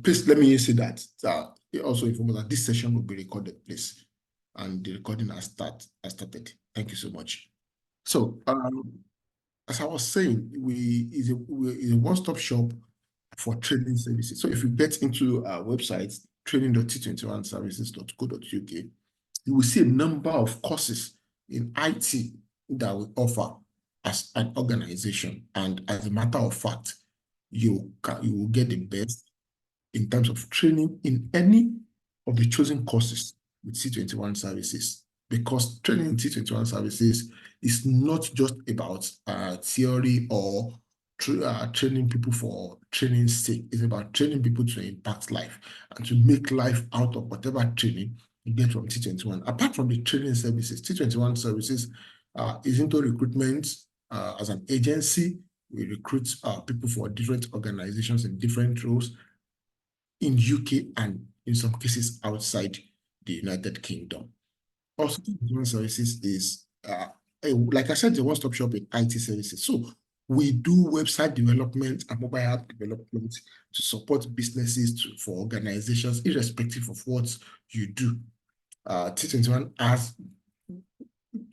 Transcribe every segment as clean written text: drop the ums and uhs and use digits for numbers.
Please let me say that also inform that this session will be recorded, please, and the recording has started. Thank you so much. So, as I was saying, we is a one-stop shop for training services. So, if you get into our website training.t21services.co.uk, you will see a number of courses in IT that we offer as an organization, and as a matter of fact, you will get the best in terms of training in any of the chosen courses with T21 Services, because training in T21 Services is not just about theory or training people for training's sake. It's about training people to impact life and to make life out of whatever training you get from T21. Apart from the training services, T21 Services is into recruitment as an agency. We recruit people for different organizations in different roles in UK and in some cases outside the United Kingdom. Also, T21 Services is, like I said, the one-stop shop in IT services. So we do website development and mobile app development to support businesses, for organizations, irrespective of what you do. T21 has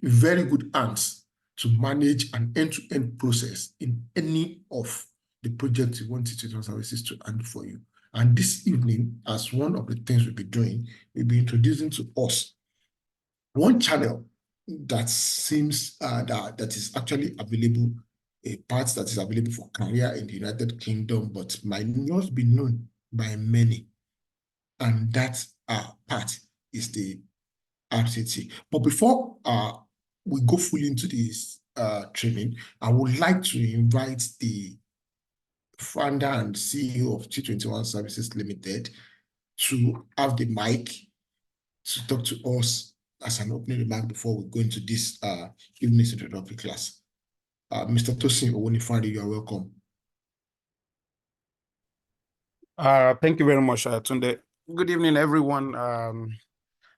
very good hands to manage an end-to-end process in any of the projects you want T21 Services to handle for you. And this evening, as one of the things we'll be doing, we'll be introducing to us one channel that seems that is actually available, a part that is available for career in the United Kingdom, but might not be known by many. And that part is the RCT. But before we go fully into this training, I would like to invite the founder and CEO of T21 Services Limited to have the mic to talk to us as an opening remark before we go into this evening's introductory class. Mr. Tosin Owonifari, you are welcome. Thank you very much, Tunde. Good evening, everyone,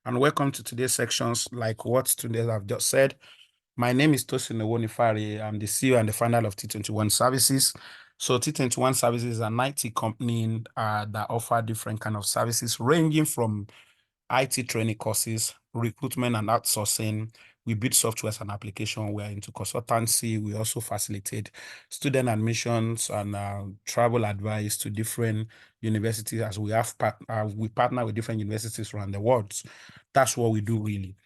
and welcome to today's sections. Like what Tunde have just said, my name is Tosin Owonifari. I'm the CEO and the founder of T21 Services. So T21 Services is an IT company that offer different kind of services, ranging from IT training courses, recruitment and outsourcing. We build software and application. We are into consultancy. We also facilitate student admissions and travel advice to different universities, as we have we partner with different universities around the world. That's what we do really.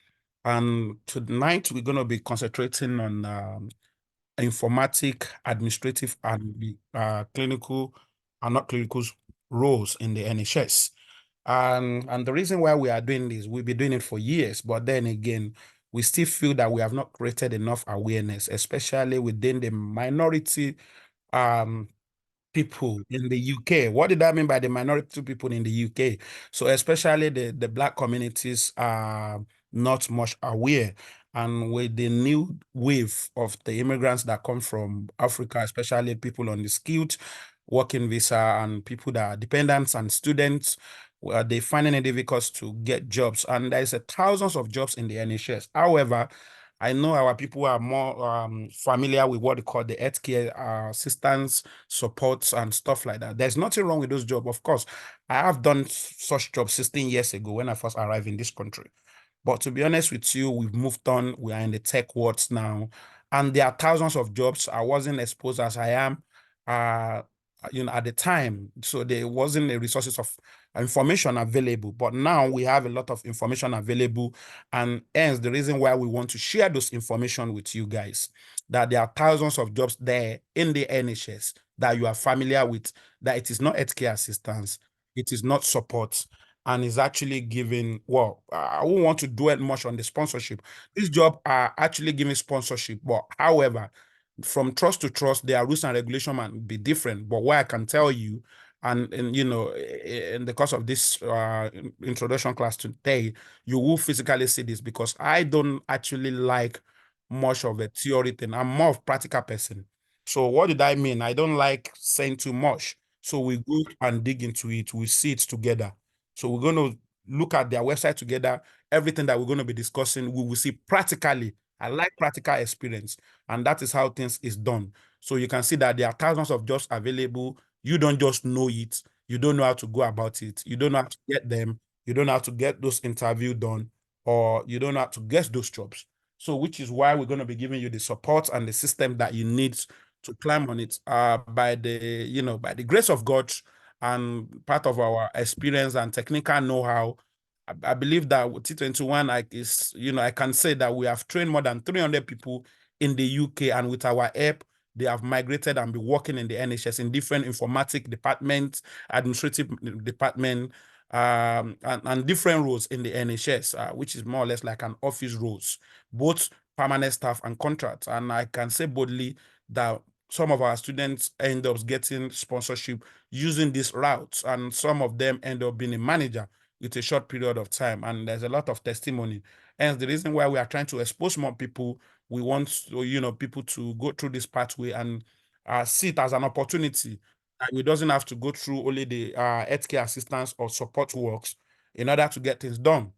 And tonight we're going to be concentrating on informatic, administrative, and clinical and not clinical roles in the NHS. And the reason why we are doing this, we've been doing it for years, but then again, we still feel that we have not created enough awareness, especially within the minority people in the UK. What did I mean by the minority people in the UK? So especially the Black communities are not much aware. And with the new wave of the immigrants that come from Africa, especially people on the skilled working visa and people that are dependents and students, they finding it difficult to get jobs. And there's thousands of jobs in the NHS. However, I know our people are more familiar with what they call the healthcare assistance, supports, and stuff like that. There's nothing wrong with those jobs. Of course, I have done such jobs 16 years ago when I first arrived in this country. But to be honest with you, we've moved on. We are in the tech world now. And there are thousands of jobs. I wasn't exposed as I am at the time. So there wasn't the resources of information available, but now we have a lot of information available, and hence the reason why we want to share those information with you guys, that there are thousands of jobs there in the NHS that you are familiar with, that it is not healthcare assistance, it is not support, and is actually giving, well, I won't want to dwell much on the sponsorship. This job are actually giving sponsorship, but however, from trust to trust, their rules and regulation might be different. But what I can tell you, and in the course of this introduction class today, you will physically see this, because I don't actually like much of a theory thing. I'm more of a practical person. So what did I mean? I don't like saying too much. So we go and dig into it. We see it together. So we're going to look at their website together. Everything that we're going to be discussing, we will see practically. I like practical experience, and that is how things is done. So you can see that there are thousands of jobs available. You don't just know it. you don't know how to go about it. You don't know how to get them. You don't know how to get those interviews done, or you don't know how to get those jobs. So, which is why we're going to be giving you the support and the system that you need to climb on it. By the grace of God and part of our experience and technical know-how, I believe that with T21 I can say that we have trained more than 300 people in the UK, and with our help, they have migrated and be working in the NHS in different informatic departments, administrative department, and different roles in the NHS, which is more or less like an office roles, both permanent staff and contract. And I can say boldly that some of our students end up getting sponsorship using these routes, and some of them end up being a manager with a short period of time. And there's a lot of testimony. Hence, the reason why we are trying to expose more people, we want people to go through this pathway and see it as an opportunity. And it doesn't have to go through only the healthcare assistance or support works in order to get things done.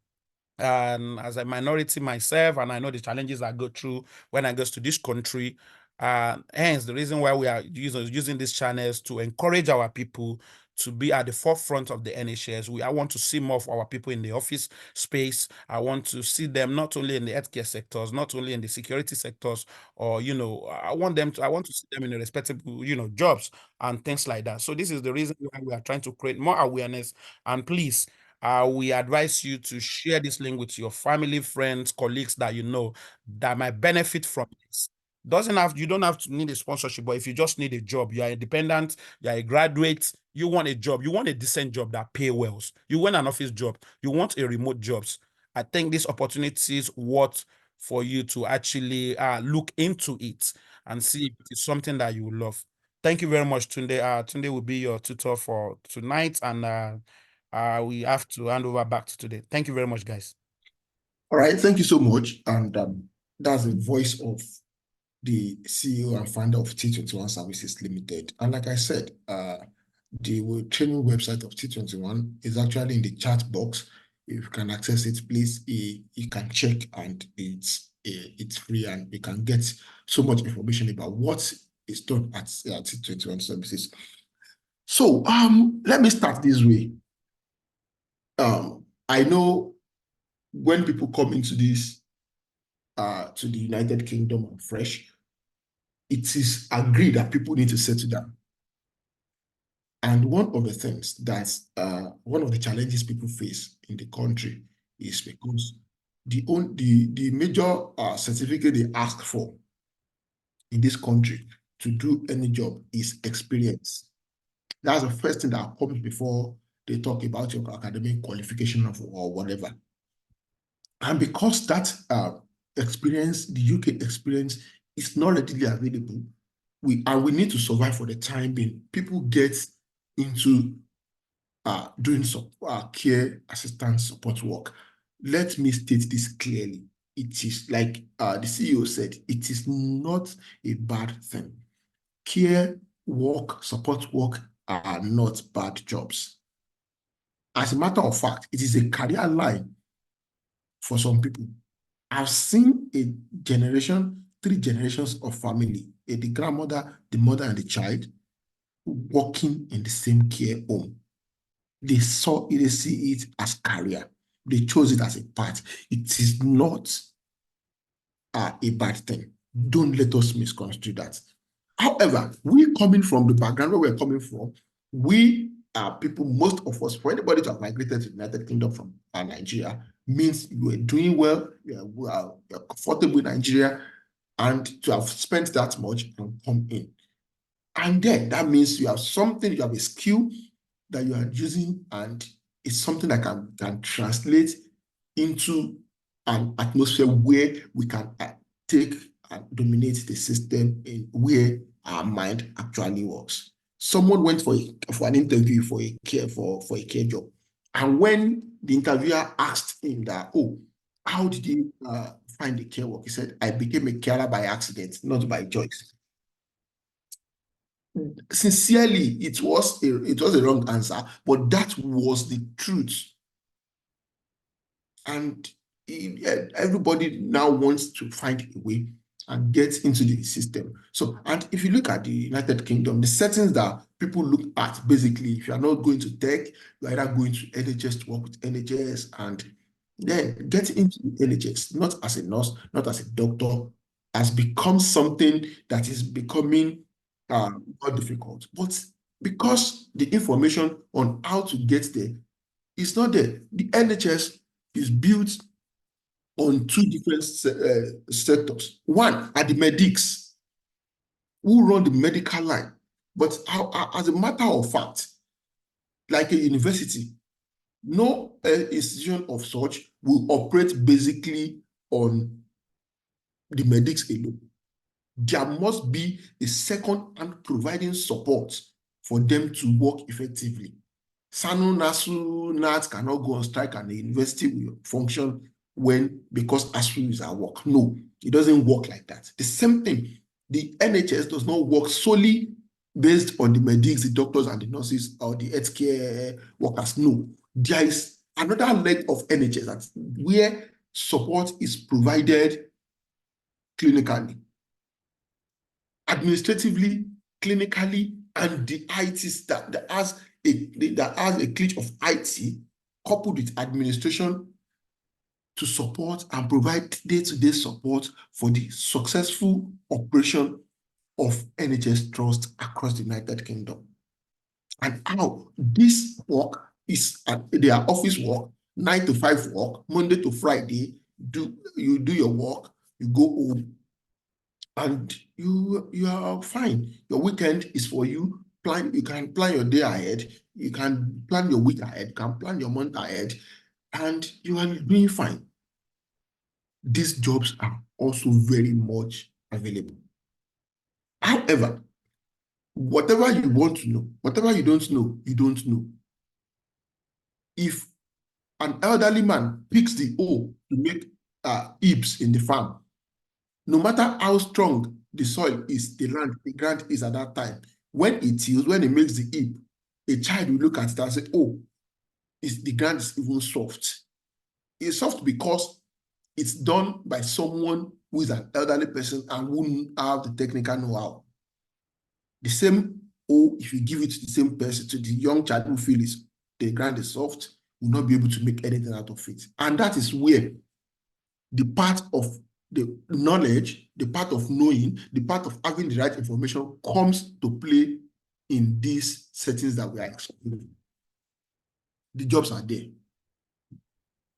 And as a minority myself, and I know the challenges I go through when I go to this country. Hence, the reason why we are using these channels to encourage our people to be at the forefront of the NHS. I want to see more of our people in the office space. I want to see them not only in the healthcare sectors, not only in the security sectors, or I want to see them in the respectable, jobs and things like that. So this is the reason why we are trying to create more awareness. And please, we advise you to share this link with your family, friends, colleagues that you know that might benefit from this. You don't have to need a sponsorship, but if you just need a job, you are independent, you are a graduate, you want a job, you want a decent job that pay well, you want an office job, you want a remote jobs. I think this opportunity is worth for you to actually look into it and see if it's something that you will love. Thank you very much, Tunde. Tunde will be your tutor for tonight, and we have to hand over back to today. Thank you very much, guys. All right, thank you so much. And that's the voice of the CEO and founder of T21 Services Limited. And like I said, the training website of T21 is actually in the chat box. If you can access it, please, you can check, and it's free, and you can get so much information about what is done at T21 Services. So let me start this way. I know when people come into this to the United Kingdom and fresh, it is agreed that people need to settle down. And one of the things that one of the challenges people face in the country is because the major certificate they ask for in this country to do any job is experience. That's the first thing that comes before they talk about your academic qualification or whatever. And because that experience, the UK experience, is not readily available, we need to survive for the time being. People get into doing some care assistance support work. Let me state this clearly. It is like the CEO said, it is not a bad thing. Care work, support work are not bad jobs. As a matter of fact, it is a career line for some people. I've seen a generation, 3 generations of family, the grandmother, the mother, and the child working in the same care home. They see it as career. They chose it as a path. It is not a bad thing. Don't let us misconstrue that. However, we coming from the background where we're coming from, we are people, most of us, for anybody to have migrated to the United Kingdom from Nigeria, means you are doing well, you're comfortable in Nigeria, and to have spent that much and come in. And then that means you have something, you have a skill that you are using, and it's something that can translate into an atmosphere where we can take and dominate the system in where our mind actually works. Someone went for an interview for a care job, and when the interviewer asked him that, "Oh, how did you find the care work?" He said, "I became a carer by accident, not by choice." Sincerely, it was a wrong answer, but that was the truth. And everybody now wants to find a way and get into the system. So, and if you look at the United Kingdom, the settings that people look at, basically, if you are not going to tech, you're either going to NHS to work with NHS and then get into the NHS, not as a nurse, not as a doctor, has become something that is becoming more difficult. But because the information on how to get there is not there, the NHS is built on two different sectors. One are the medics who run the medical line. But as a matter of fact, like a university, no institution of such will operate basically on the medics alone. There must be a second hand providing support for them to work effectively. SANU, NASU, NAT cannot go on strike and the university will function because ASU is at work. No, it doesn't work like that. The same thing, the NHS does not work solely based on the medics, the doctors and the nurses or the healthcare workers. No, there is another leg of NHS that's where support is provided clinically, administratively, clinically, and the IT staff that has a clique of IT coupled with administration to support and provide day-to-day support for the successful operation of NHS Trust across the United Kingdom. And how this work is their office work, 9 to 5 work, Monday to Friday, you do your work, you go home, and you are fine. Your weekend is for you. You can plan your day ahead, you can plan your week ahead, you can plan your month ahead, and you are doing fine. These jobs are also very much available. However, whatever you want to know, whatever you don't know, you don't know. If an elderly man picks the hoe to make heaps in the farm, no matter how strong the soil is, the ground is at that time, when it tills, when it makes the heap, a child will look at it and say, oh, the ground is even soft. It's soft because it's done by someone who is an elderly person and wouldn't have the technical know-how. The same, if you give it to the same person, to the young child who feels the ground is soft, will not be able to make anything out of it. And that is where the part of the knowledge, the part of knowing, the part of having the right information comes to play in these settings that we are exploring. The jobs are there.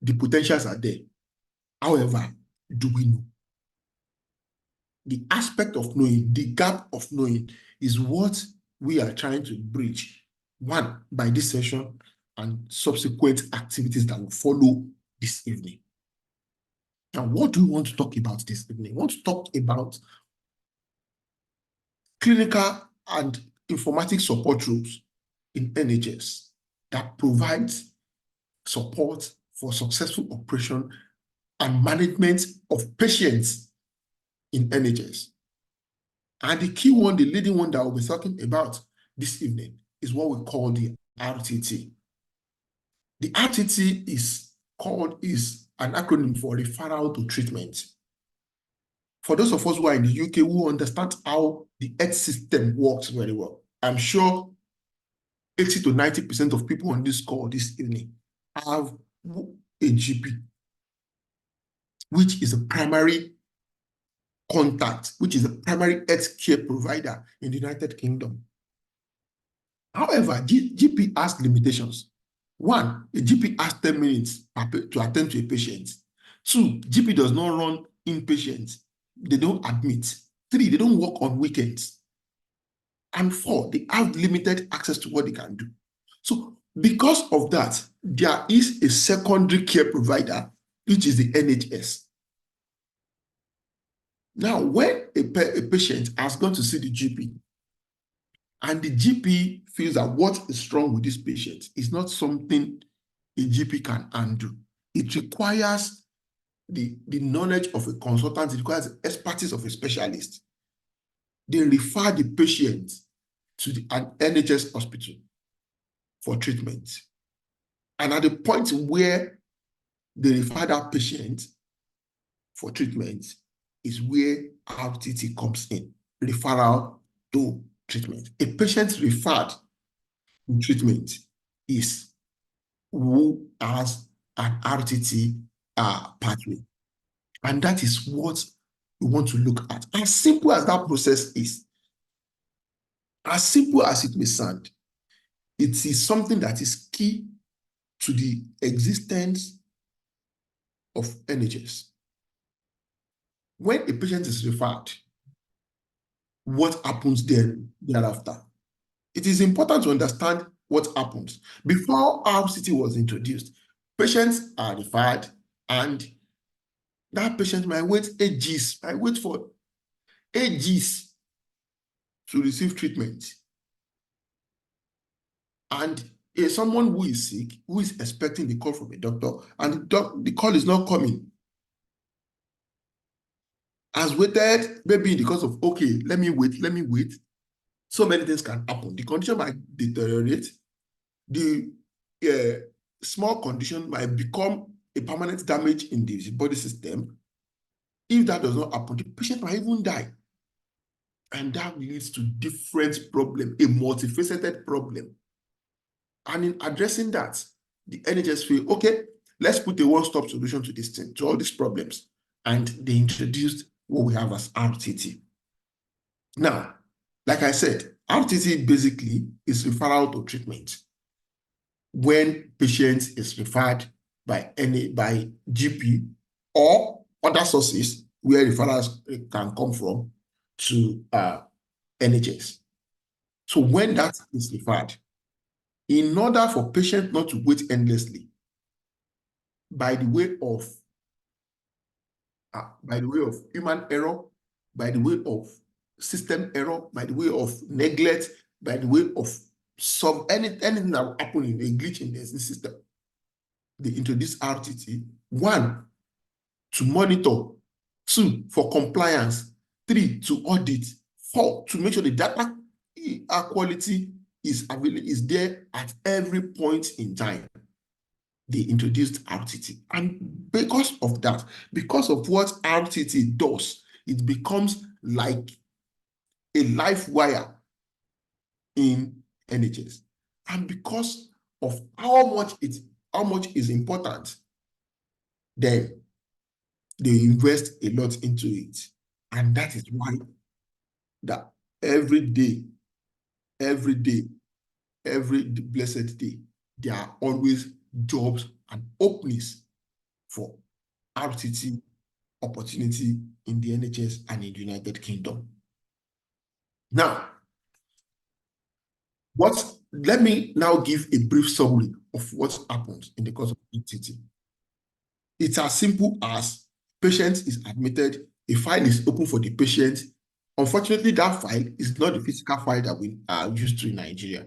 The potentials are there. However, do we know? The aspect of knowing, the gap of knowing is what we are trying to bridge, one, by this session and subsequent activities that will follow this evening. Now, what do we want to talk about this evening? We want to talk about clinical and informatics support roles in NHS that provides support for successful operation and management of patients in NHS. And the key one, the leading one that we'll be talking about this evening is what we call the RTT. The RTT is an acronym for referral to treatment. For those of us who are in the UK who understand how the health system works very well, I'm sure 80 to 90% of people on this call this evening have a GP, which is a primary contact, which is a primary health care provider in the United Kingdom. However, GP has limitations. One, a GP has 10 minutes to attend to a patient. Two, GP does not run inpatient. They don't admit. Three, they don't work on weekends. And four, they have limited access to what they can do. So because of that, there is a secondary care provider, which is the NHS. Now, when a patient has gone to see the GP, and the GP feels that what is wrong with this patient is not something a GP can undo, it requires the knowledge of a consultant, it requires the expertise of a specialist. They refer the patient to an NHS hospital for treatment. And at the point where they refer that patient for treatment is where RTT comes in, referral to treatment. A patient referred to treatment is who has an RTT pathway. And that is what we want to look at. As simple as that process is, as simple as it may sound, it is something that is key to the existence of NHS. When a patient is referred, what happens thereafter? It is important to understand what happens. Before RCT was introduced, patients are referred and that patient might wait for ages to receive treatment. And someone who is sick, who is expecting the call from a doctor, and the call is not coming, has waited, maybe because of, okay, let me wait. So many things can happen. The condition might deteriorate. The small condition might become a permanent damage in the body system. If that does not happen, the patient might even die. And that leads to different problem, a multifaceted problem. And in addressing that, the NHS feel, okay, let's put a one-stop solution to this thing, to all these problems. And they introduced what we have as RTT. Now, like I said, RTT basically is referral to treatment. When patient is referred by GP or other sources where referrals can come from to NHS. So when that is referred, in order for patient not to wait endlessly, by the way of human error, by the way of system error, by the way of neglect, by the way of anything that will happen in a glitch in the system, they introduce RTT. 1, to monitor. 2, for compliance. 3, to audit. 4, to make sure the data quality is there at every point in time. They introduced RTT. And because of that, because of what RTT does, it becomes like a life wire in NHS. And because of how much is important, then they invest a lot into it. And that is why that every blessed day, there are always jobs and openings for RTT opportunity in the NHS and in the United Kingdom. Now, let me now give a brief summary of what happens in the course of RTT. It's as simple as patient is admitted, a file is open for the patient. Unfortunately, that file is not the physical file that we are used to in Nigeria.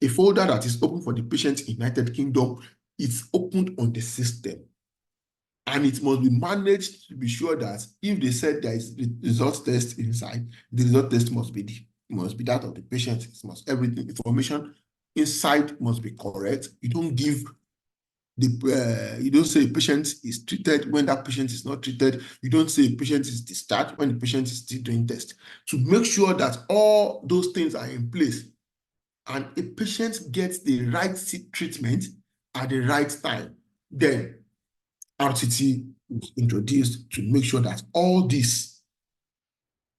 A folder that is open for the patient in United Kingdom, it's opened on the system. And it must be managed to be sure that if they said there is result test inside, the result test must be that of the patient. Everything information inside must be correct. You don't give you don't say a patient is treated when that patient is not treated. You don't say a patient is discharged when the patient is still doing tests. To make sure that all those things are in place and a patient gets the right treatment at the right time, then RTT was introduced to make sure that all these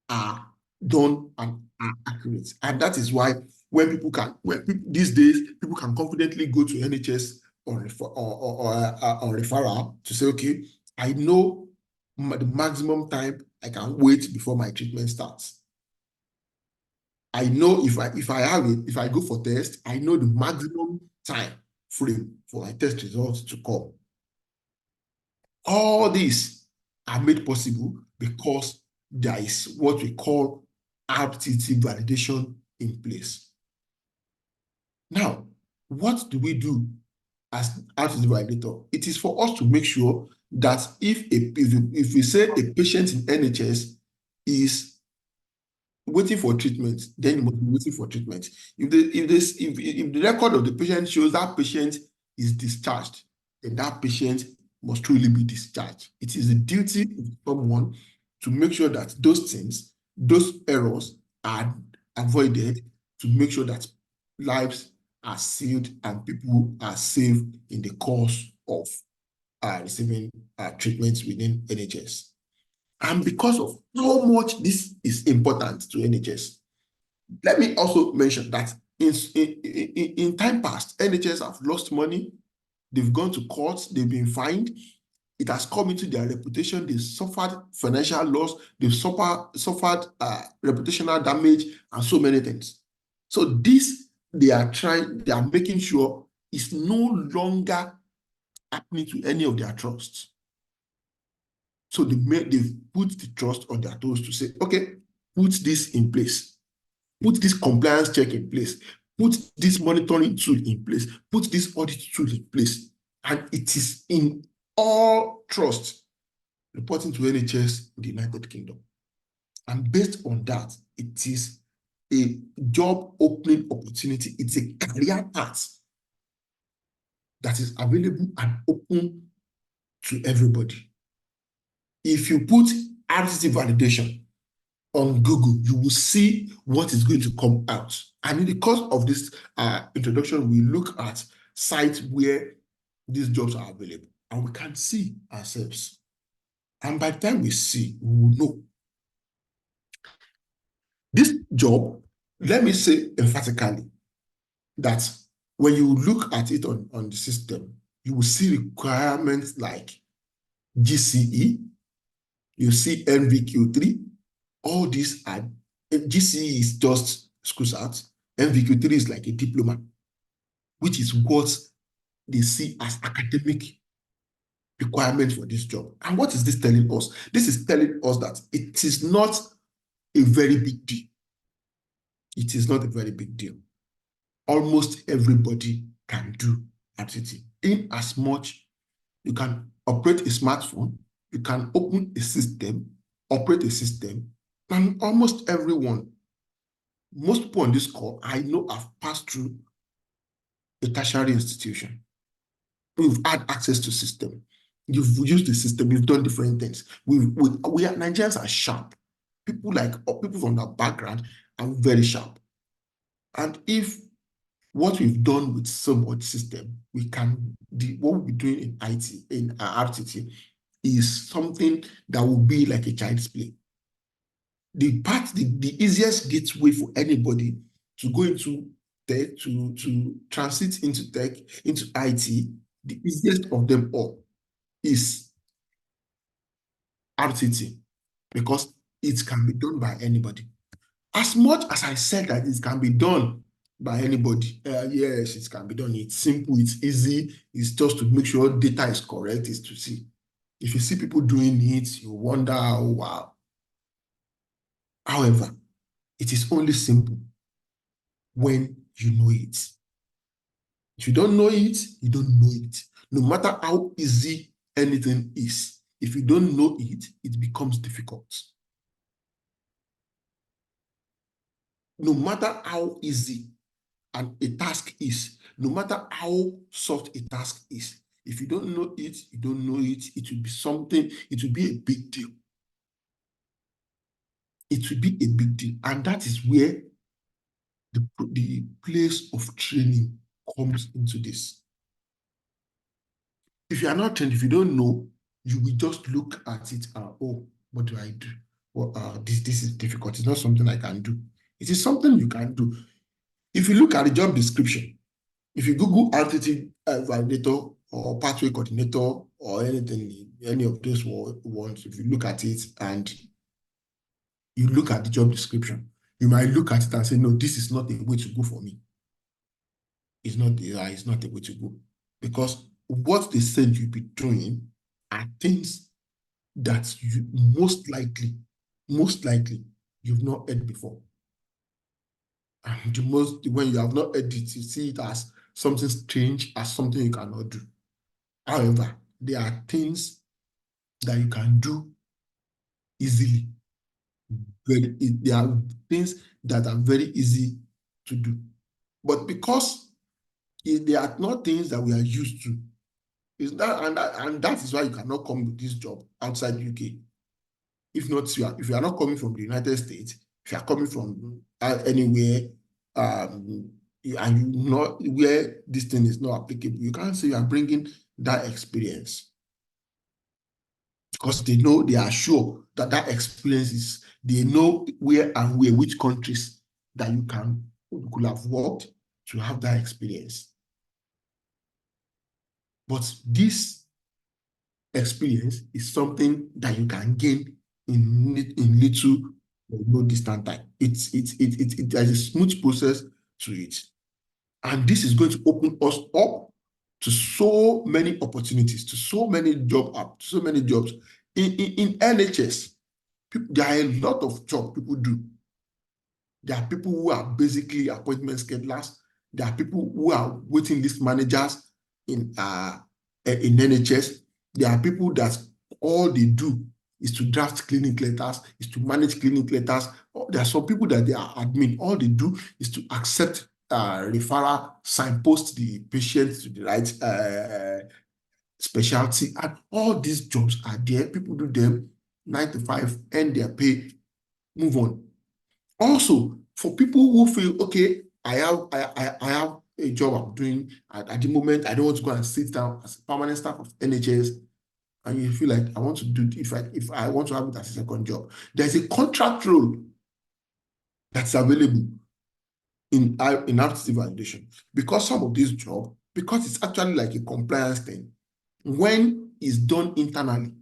are done and are accurate. And that is why these days, people can confidently go to NHS or referral to say, okay, I know the maximum time I can wait before my treatment starts. I know if I go for test, I know the maximum time frame for my test results to come. All these are made possible because there is what we call RTT validation in place. Now, what do we do as RTT validator? It is for us to make sure that if we say a patient in NHS is waiting for treatment, then you must be waiting for treatment. If the record of the patient shows that patient is discharged, then that patient must truly be discharged. It is a duty of someone to make sure that those things, those errors are avoided, to make sure that lives are saved and people are saved in the course of receiving treatments within NHS. And because of how much this is important to NHS, let me also mention that in time past, NHS have lost money, they've gone to courts, they've been fined, it has come into their reputation, they've suffered financial loss, they've suffered reputational damage, and so many things. So this, they are making sure it's no longer happening to any of their trusts. So they've put the trust on their toes to say, okay, put this in place, put this compliance check in place, put this monitoring tool in place, put this audit tool in place. And it is in all trust reporting to NHS in the United Kingdom. And based on that, it is a job opening opportunity. It's a career path that is available and open to everybody. If you put RTT validation on Google, you will see what is going to come out. And in the course of this introduction, we look at sites where these jobs are available, and we can see ourselves. And by the time we see, we will know. This job, let me say emphatically that when you look at it on the system, you will see requirements like GCE, you see NVQ3, all these are, GCE is just school start, NVQ3 is like a diploma, which is what they see as academic requirement for this job. And what is this telling us? This is telling us that it is not a very big deal. It is not a very big deal. Almost everybody can do RTT. In as much you can operate a smartphone, you can open a system, operate a system, and almost everyone, most people on this call, I know have passed through a tertiary institution. We've had access to system. You've used the system, you've done different things. Nigerians are sharp. People from that background are very sharp. And if what we've done with somewhat system, what we'll be doing in IT, in RTT, is something that will be like a child's play. The easiest gateway for anybody to go into tech, to transit into tech, into IT, the easiest of them all is RTT, because it can be done by anybody. As much as I said that it can be done by anybody, yes, it can be done. It's simple, it's easy, it's just to make sure data is correct, is to see. If you see people doing it, you wonder, oh, wow. However, it is only simple when you know it. If you don't know it, you don't know it. No matter how easy anything is, if you don't know it, it becomes difficult. No matter how easy a task is, no matter how soft a task is, if you don't know it, you don't know it, it will be something, it will be a big deal. It will be a big deal. And that is where the place of training comes into this. If you are not trained, if you don't know, you will just look at it and, oh, what do I do? Well, this is difficult. It's not something I can do. It is something you can do. If you look at the job description, if you Google RTT validator or pathway coordinator or anything, any of those ones, if you look at it and you look at the job description, you might look at it and say, no, this is not a way to go for me. It's not a way to go. Because what they said you'll be doing are things that you most likely, you've not heard before. And when you have not heard it, you see it as something strange, as something you cannot do. However, there are things that you can do easily. There are things that are very easy to do. But because they are not things that we are used to, and that is why you cannot come with this job outside UK. if you are not coming from the United States, if you are coming from anywhere, and you not where this thing is not applicable, you can't say you are bringing that experience, because they know, they are sure that that experience is, they know which countries that you could have worked to have that experience. But this experience is something that you can gain in little or no distant time. There's a smooth process to it. And this is going to open us up to so many opportunities, to so many jobs. In NHS, there are a lot of jobs people do. There are people who are basically appointment schedulers. There are people who are waiting list managers in NHS. There are people that all they do is to draft clinic letters, is to manage clinic letters. There are some people that they are admin. All they do is to accept referral, signpost the patient to the right specialty, and all these jobs are there. People do them 9 to 5, earn their pay, move on. Also, for people who feel, okay, I have a job I'm doing at the moment, I don't want to go and sit down as a permanent staff of NHS, and you feel like I want to do, if I want to have it as a second job, there's a contract role that's available in RTC validation, because some of these jobs, because it's actually like a compliance thing, when it's done internally,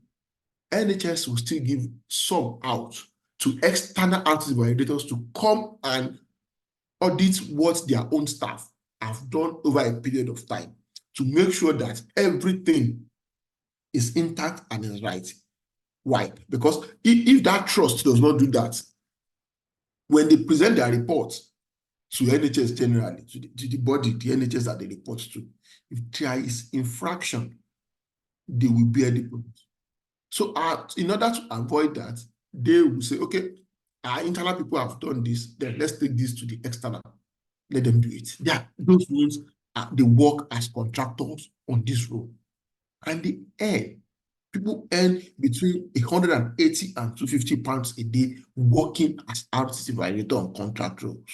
NHS will still give some out to external RTC validators to come and audit what their own staff have done over a period of time, to make sure that everything is intact and is right. Why? Because if that trust does not do that, when they present their reports to NHS generally, to the body, the NHS that they report to, if there is infraction, they will bear the brunt. So in order to avoid that, they will say, okay, our internal people have done this, then let's take this to the external. Let them do it. Those ones, they work as contractors on this role. And people earn between 180 and 250 pounds a day working as RTC validator on contract roles.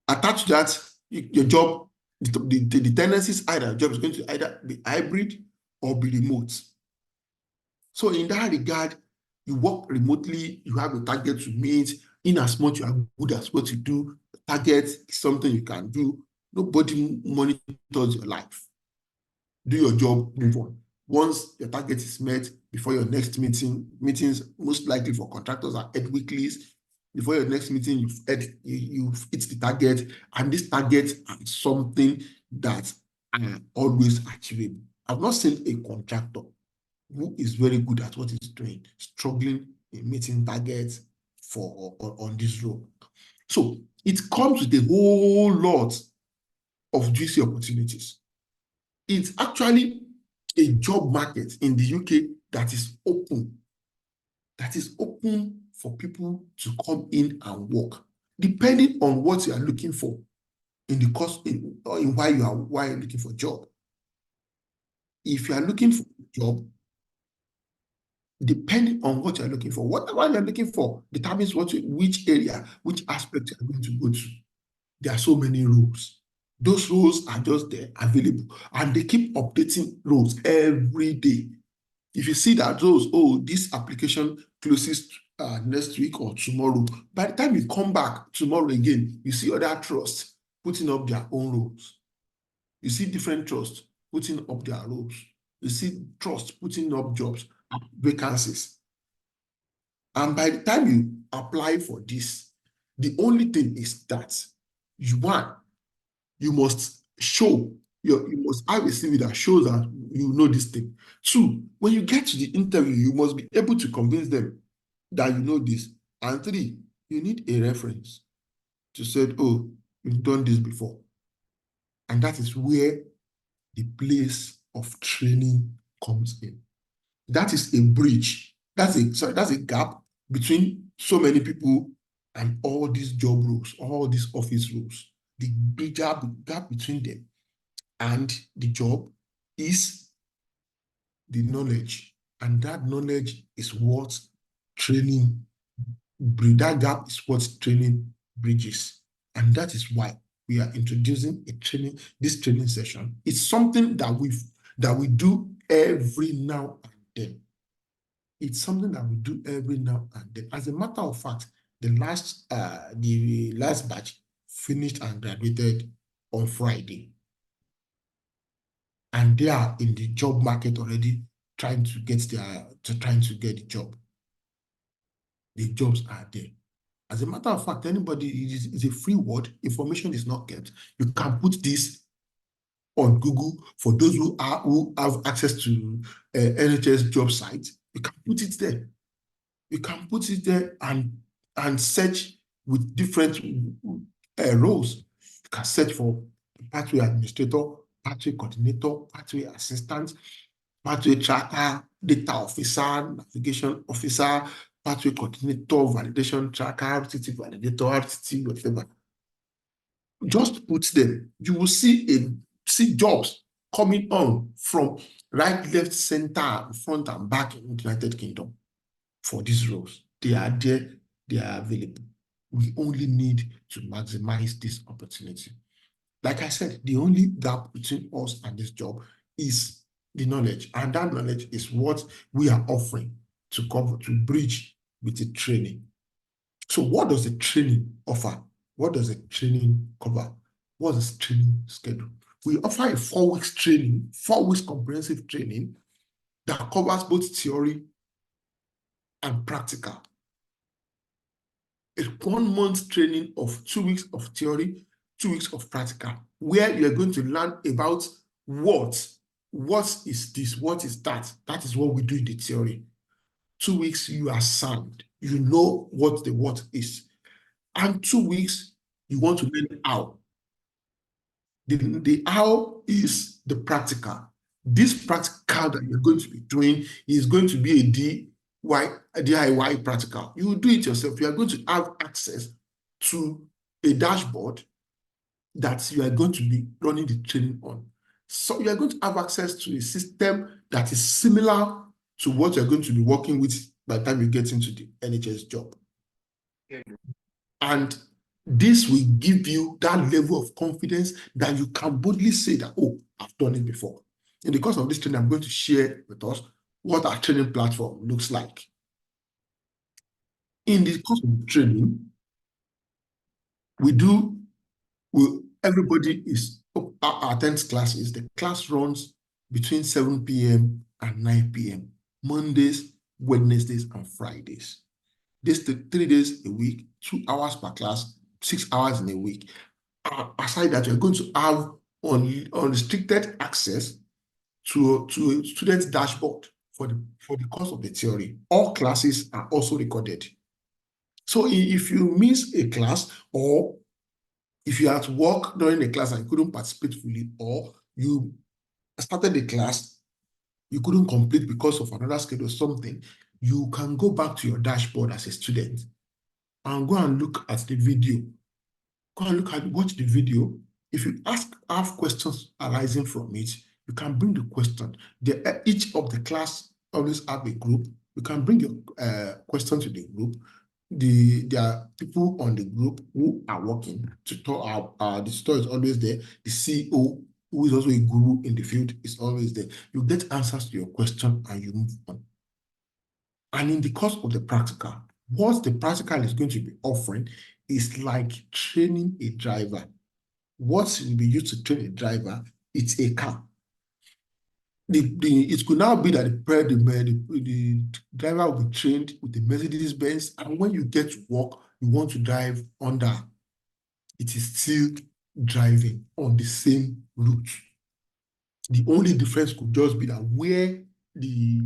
Attached to that, your job, the tendencies, either job is going to either be hybrid or be remote. So in that regard, you work remotely, you have a target to meet. In as much you are good at what you do, target is something you can do. Nobody monitors your life. Do your job, move on. Once your target is met, before your next meetings, most likely for contractors are ed weeklies. Before your next meeting, you've hit the target, and this target is something that are always achievable. I've not seen a contractor who is very good at what he's doing, struggling in meeting targets on this role. So it comes with a whole lot of juicy opportunities. It's actually a job market in the UK that is open for people to come in and work, depending on what you are looking for in the course, in why you're looking for a job. If you are looking for a job, depending on what you're looking for, whatever you're looking for determines which area, which aspect you're going to go to. There are so many roles. Those roles are just there, available, and they keep updating roles every day. If you see that this application closes next week or tomorrow, by the time you come back tomorrow again, you see other trusts putting up their own roles. You see different trusts putting up their roles. You see trusts putting up jobs, vacancies. And by the time you apply for this, the only thing is that you must show, you must have a CV that shows that you know this thing. 2, when you get to the interview, you must be able to convince them that you know this. And 3, you need a reference to say, oh, you've done this before. And that is where the place of training comes in. That is a bridge. That's a gap between so many people and all these job roles, all these office roles. The bigger gap between them and the job is the knowledge And that knowledge is what training, that gap is what training bridges. And that is why we are introducing this training session. It's something that we do every now and then. It's something that we do every now and then. As a matter of fact, the last batch finished and graduated on Friday. And they are in the job market already trying to get the job. The jobs are there. As a matter of fact, anybody, it's a free word. Information is not kept. You can put this on Google for those who have access to NHS job sites. You can put it there. You can put it there and search with different roles. You can search for pathway administrator, pathway coordinator, pathway assistant, pathway tracker, data officer, navigation officer, pathway coordinator, validation tracker, RTT validator, RTT whatever. Just put them. You will see jobs coming on from right, left, center, front, and back in the United Kingdom for these roles. They are there, they are available. We only need to maximize this opportunity. Like I said, the only gap between us and this job is the knowledge, and that knowledge is what we are offering to bridge with the training. So what does the training offer? What does the training cover? What is the training schedule? We offer a 4 weeks training, 4 weeks comprehensive training that covers both theory and practical. A 1 month training of 2 weeks of theory, 2 weeks of practical, where you're going to learn about what is this, what is that. That is what we do in the theory. 2 weeks, you are sound. You know what the what is. And 2 weeks, you want to learn how. The how is the practical. This practical that you're going to be doing is going to be a DIY practical. You will do it yourself. You are going to have access to a dashboard that you are going to be running the training on. So you are going to have access to a system that is similar to what you're going to be working with by the time you get into the NHS job. And this will give you that level of confidence that you can boldly say that, oh, I've done it before. In the course of this training, I'm going to share with us what our training platform looks like. In the course of the training, everybody attends classes. The class runs between 7 p.m. and 9 p.m. Mondays, Wednesdays, and Fridays. This 3 days a week, 2 hours per class, 6 hours in a week. Aside that, you're going to have unrestricted access to a student's dashboard for the course of the theory. All classes are also recorded. So if you miss a class, or if you had to work during a class and you couldn't participate fully, or you started the class, you couldn't complete because of another schedule or something, you can go back to your dashboard as a student and go and look at the video. Watch the video. If you have questions arising from it, you can bring the question. Each of the class always have a group. You can bring your question to the group. There are people on the group who are working to talk. The tutor is always there. The CEO, who is also a guru in the field, is always there. You get answers to your question and you move on. And in the course of the practical, what the practical is going to be offering is like training a driver. What will be used to train a driver? It's a car. It could now be that the driver will be trained with the Mercedes-Benz, and when you get to work, you want to drive Honda. It is still driving on the same route. The only difference could just be that where the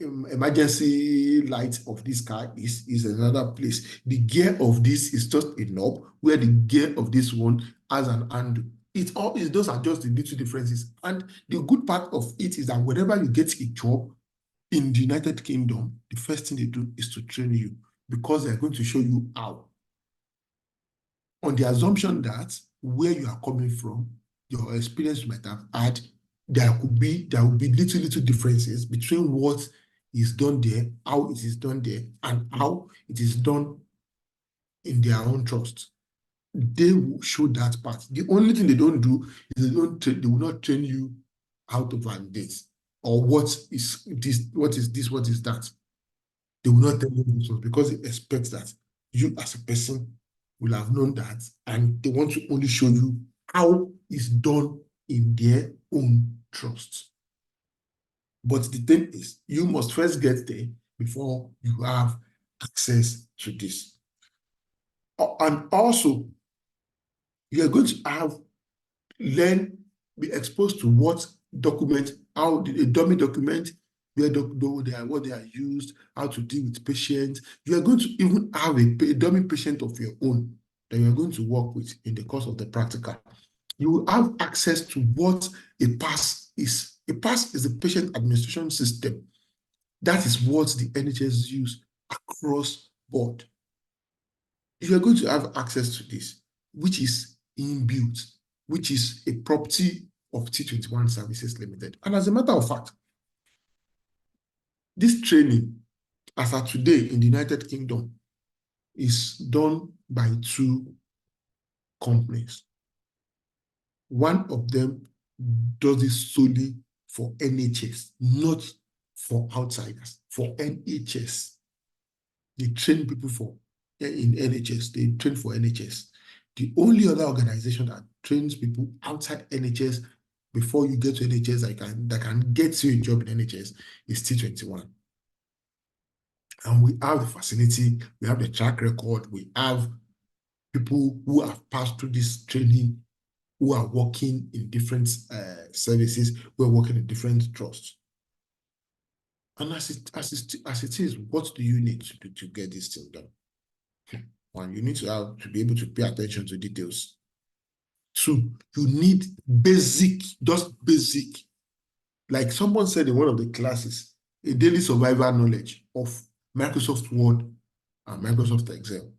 emergency light of this car is another place. The gear of this is just a knob, where the gear of this one has an handle. Those are just the little differences. And the good part of it is that whenever you get a job in the United Kingdom, the first thing they do is to train you, because they're going to show you how. On the assumption that where you are coming from, your experience you might have had there will be little differences between what is done there, how it is done there, and how it is done in their own trust. They will show that part. The only thing they don't do is they will not train you how to validate or what is this, what is that. They will not tell you those ones because they expect that you as a person will have known that, and they want to only show you how it's done in their own trust. But the thing is, you must first get there before you have access to this. And also, you are going to be exposed to what document, how a dummy document, what they are used, how to deal with patients. You are going to even have a dummy patient of your own that you are going to work with in the course of the practical. You will have access to what a PASS is. A PASS is a patient administration system. That is what the NHS use across board. You are going to have access to this, which is inbuilt, which is a property of T21 Services Limited. And as a matter of fact, this training, as of today in the United Kingdom, is done by 2 companies. One of them does it solely for NHS, not for outsiders, for NHS. They train people in NHS, they train for NHS. The only other organization that trains people outside NHS before you get to NHS that can get you a job in NHS is T21. And we have the facility, we have the track record, we have people who have passed through this training, who are working in different services, who are working in different trusts. And as it is, what do you need to do to get this thing done? 1, you need to be able to pay attention to details. 2, you need just basic, like someone said in one of the classes, a daily survival knowledge of Microsoft Word and Microsoft Excel,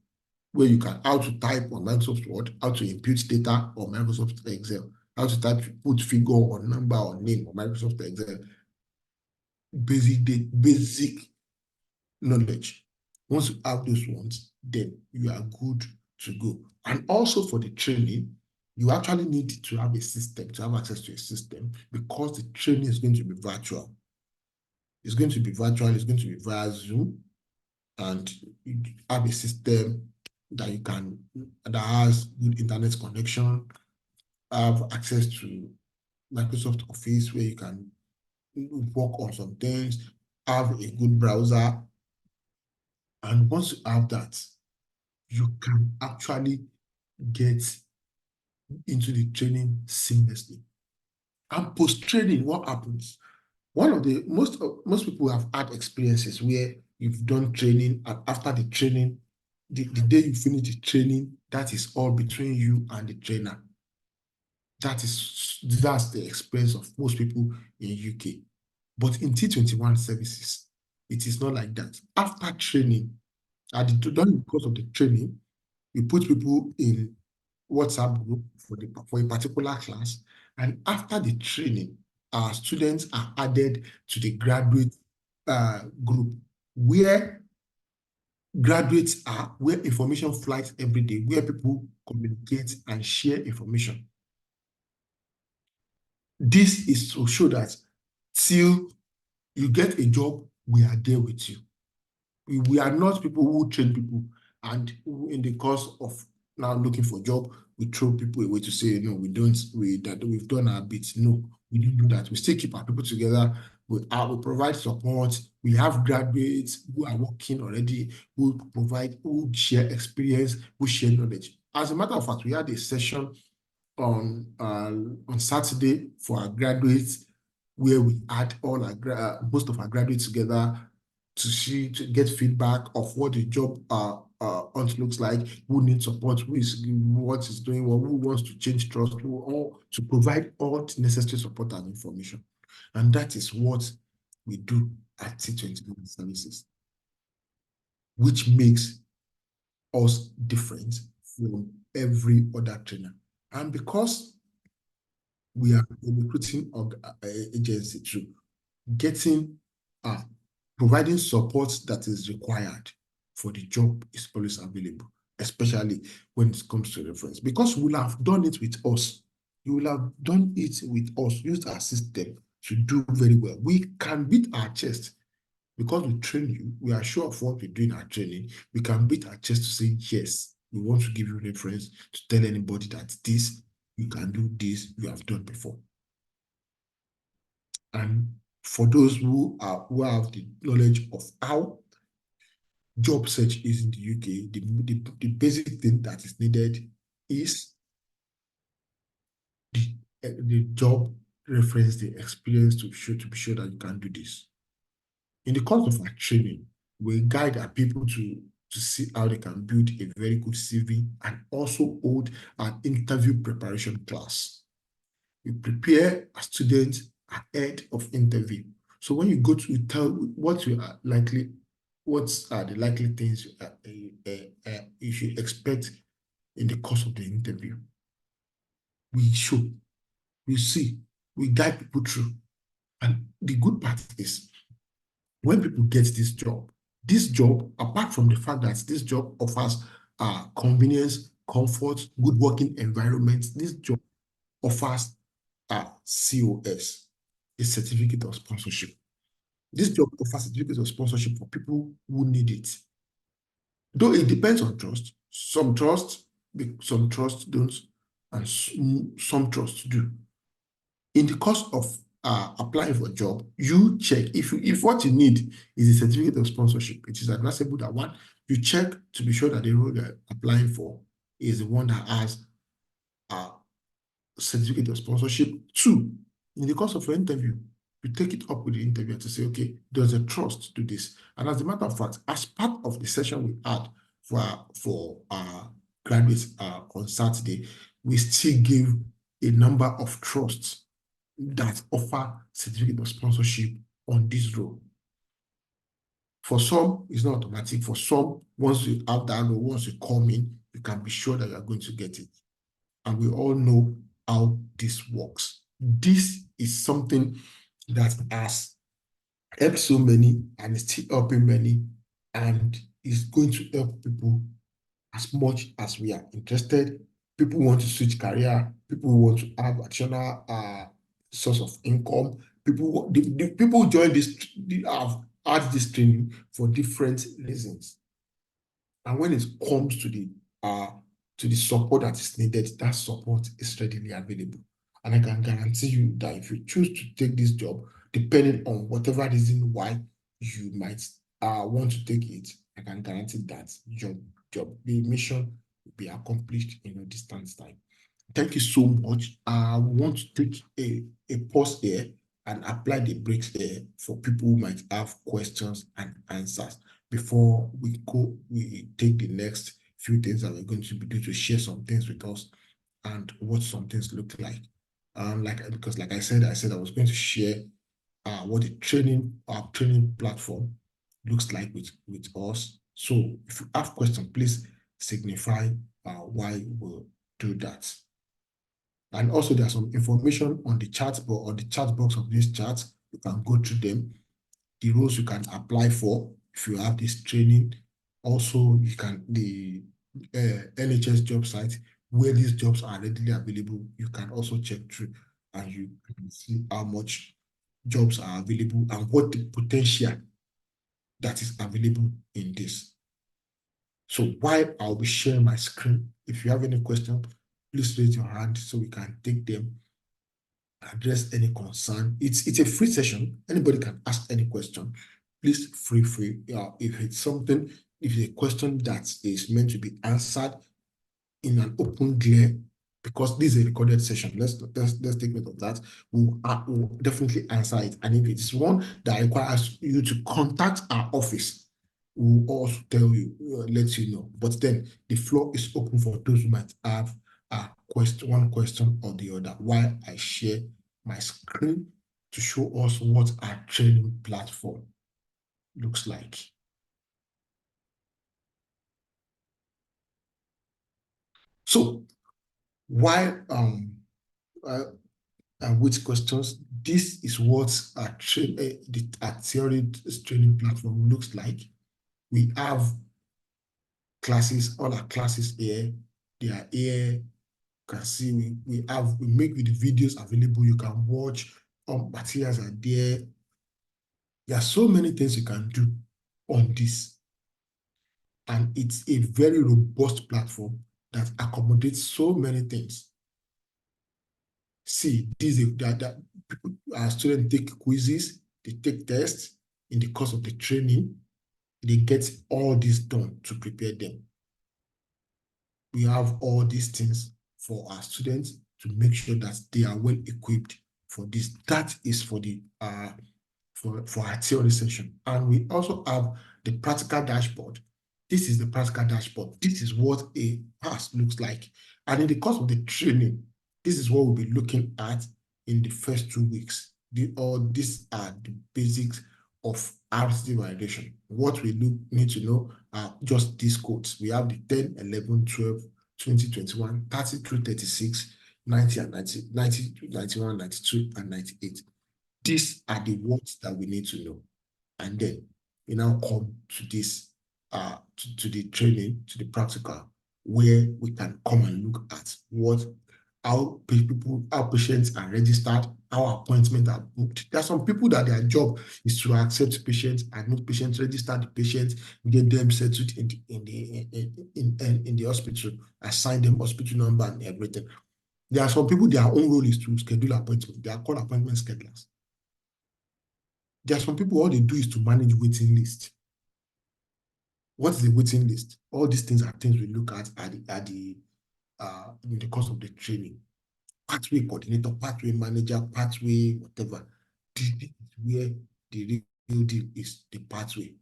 where you can how to type on Microsoft Word, how to input data on Microsoft Excel, how to put figure or number or name on Microsoft Excel. Basic knowledge. Once you have those ones, then you are good to go. And also for the training, you actually need to have a system, to have access to a system, because the training is going to be virtual. It's going to be virtual, it's going to be via Zoom, and you have a system that has good internet connection, have access to Microsoft Office where you can work on some things, have a good browser. And once you have that, you can actually get into the training seamlessly. And post-training, what happens? One of the most people have had experiences where you've done training, and after the training, the day you finish the training, that is all between you and the trainer. That's the experience of most people in UK. But in T21 Services, it is not like that. After training, during the course of the training, we put people in WhatsApp group for a particular class, and after the training, our students are added to the graduate group where graduates are, where information flies every day, where people communicate and share information. This is to show that till you get a job, we are there with you. We are not people who train people and who, in the course of now looking for a job, we throw people away to say, no, we've done our bit. No, we don't do that. We still keep our people together. We provide support. We have graduates who are working already, who share experience, who share knowledge. As a matter of fact, we had a session on Saturday for our graduates, where we had all most of our graduates together to get feedback of what the job hunt looks like, who needs support, what is doing well, who wants to change trust, or to provide all the necessary support and information. And that is what we do at T21 Services, which makes us different from every other trainer. And because we are a recruiting agency to getting providing support that is required for the job is always available, especially when it comes to reference, because we will have done it with us. You will have done it with us, used our system to do very well. We can beat our chest because we train you. We are sure of what we do in our training. We can beat our chest to say, yes, we want to give you reference to tell anybody that this, you can do this, you have done before. And for those who have the knowledge of how job search is in the UK, the basic thing that is needed is the job reference, the experience to be sure that you can do this. In the course of our training, we guide our people to see how they can build a very good CV and also hold an interview preparation class. We prepare a student ahead of interview. So when you go to tell what you are likely, what are the likely things you should expect in the course of the interview. We show, we see, we guide people through. And the good part is when people get this job, apart from the fact that this job offers convenience, comfort, good working environment, this job offers COS, a certificate of sponsorship. This job offers certificate of sponsorship for people who need it. Though it depends on trust. Some trust don't, and some trust do. In the course of applying for a job, you check if what you need is a certificate of sponsorship. It is advisable that one, you check to be sure that the role you're applying for is the one that has a certificate of sponsorship. Two, in the course of your interview, you take it up with the interviewer to say, okay, there's a trust to this. And as a matter of fact, as part of the session we had for graduates on Saturday, we still give a number of trusts that offer certificate of sponsorship on this role. For some, it's not automatic. For some, once you have that role, once you come in, you can be sure that you are going to get it. And we all know how this works. This is something that has helped so many and is still helping many and is going to help people as much as we are interested. People want to switch career. People want to have additional source of income. People join this, have had this training for different reasons. And when it comes to the support that is needed, that support is readily available. And I can guarantee you that if you choose to take this job, depending on whatever reason why you might want to take it, I can guarantee that the mission will be accomplished in a distant time. Thank you so much. I want to take a pause here and apply the brakes there for people who might have questions and answers before we take the next few things that we're going to be doing to share some things with us and what some things look like. Because like I said I was going to share what our training platform looks like with us. So if you have questions, please signify why we'll do that. And also there's some information on the chat box of this chat. You can go through them. The roles you can apply for if you have this training. Also, you can the NHS job site where these jobs are readily available. You can also check through and you can see how much jobs are available and what the potential that is available in this. So while I'll be sharing my screen, if you have any questions, please raise your hand so we can take them, address any concern. It's a free session. Anybody can ask any question. Please feel free. If it's a question that is meant to be answered in an open glare, because this is a recorded session, let's take note of that. We'll definitely answer it. And if it's one that requires you to contact our office, we'll also tell you, let you know. But then the floor is open for those who might have one question or the other while I share my screen to show us what our training platform looks like. So while and which questions. This is what our theory training platform looks like. We have classes, all our classes here. They are here. You can see we make the videos available. You can watch. Materials are there. There are so many things you can do on this. And it's a very robust platform that accommodates so many things. See, our students take quizzes, they take tests in the course of the training. They get all this done to prepare them. We have all these things for our students to make sure that they are well equipped for this. That is for the for our theory session. And we also have the practical dashboard. This is the practical dashboard. This is what a pass looks like. And in the course of the training, this is what we'll be looking at in the first 2 weeks. These are the basics of RCT validation. What we need to know are just these codes. We have the 10, 11, 12, 20, 21, 30 through 36, 90 and 90, 90, 91, 92, and 98. These are the words that we need to know. And then we now come to this, to the training, to the practical, where we can come and look at how patients are registered, how appointments are booked. There are some people that their job is to accept patients, admit patients, register the patients, get them settled in the hospital, assign them hospital number and everything. There are some people, their own role is to schedule appointments. They are called appointment schedulers. There are some people, all they do is to manage waiting list. What is the waiting list? All these things are things we look at in the course of the training. Pathway coordinator, pathway manager, pathway whatever. This is where the real deal is, the pathway.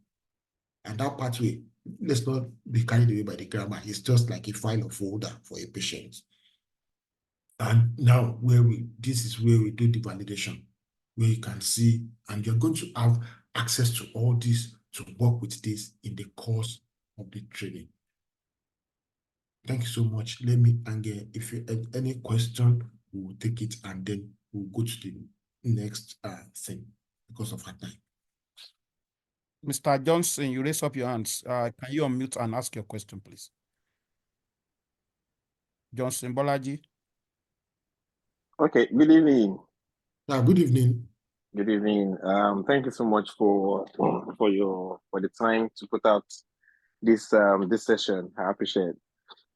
And that pathway, let's not be carried away by the grammar. It's just like a file or folder for a patient. And now this is where we do the validation, where you can see, and you're going to have access to all this to work with this in the course of the training. Thank you so much. Let me, Ange, if you have any question, we will take it and then we'll go to the next thing because of our time. Mr. Johnson, you raise up your hands. Can you unmute and ask your question, please? Johnson Bolaji. Okay, good evening. Good evening. Good evening. Thank you so much for the time to put out this this session. I appreciate it.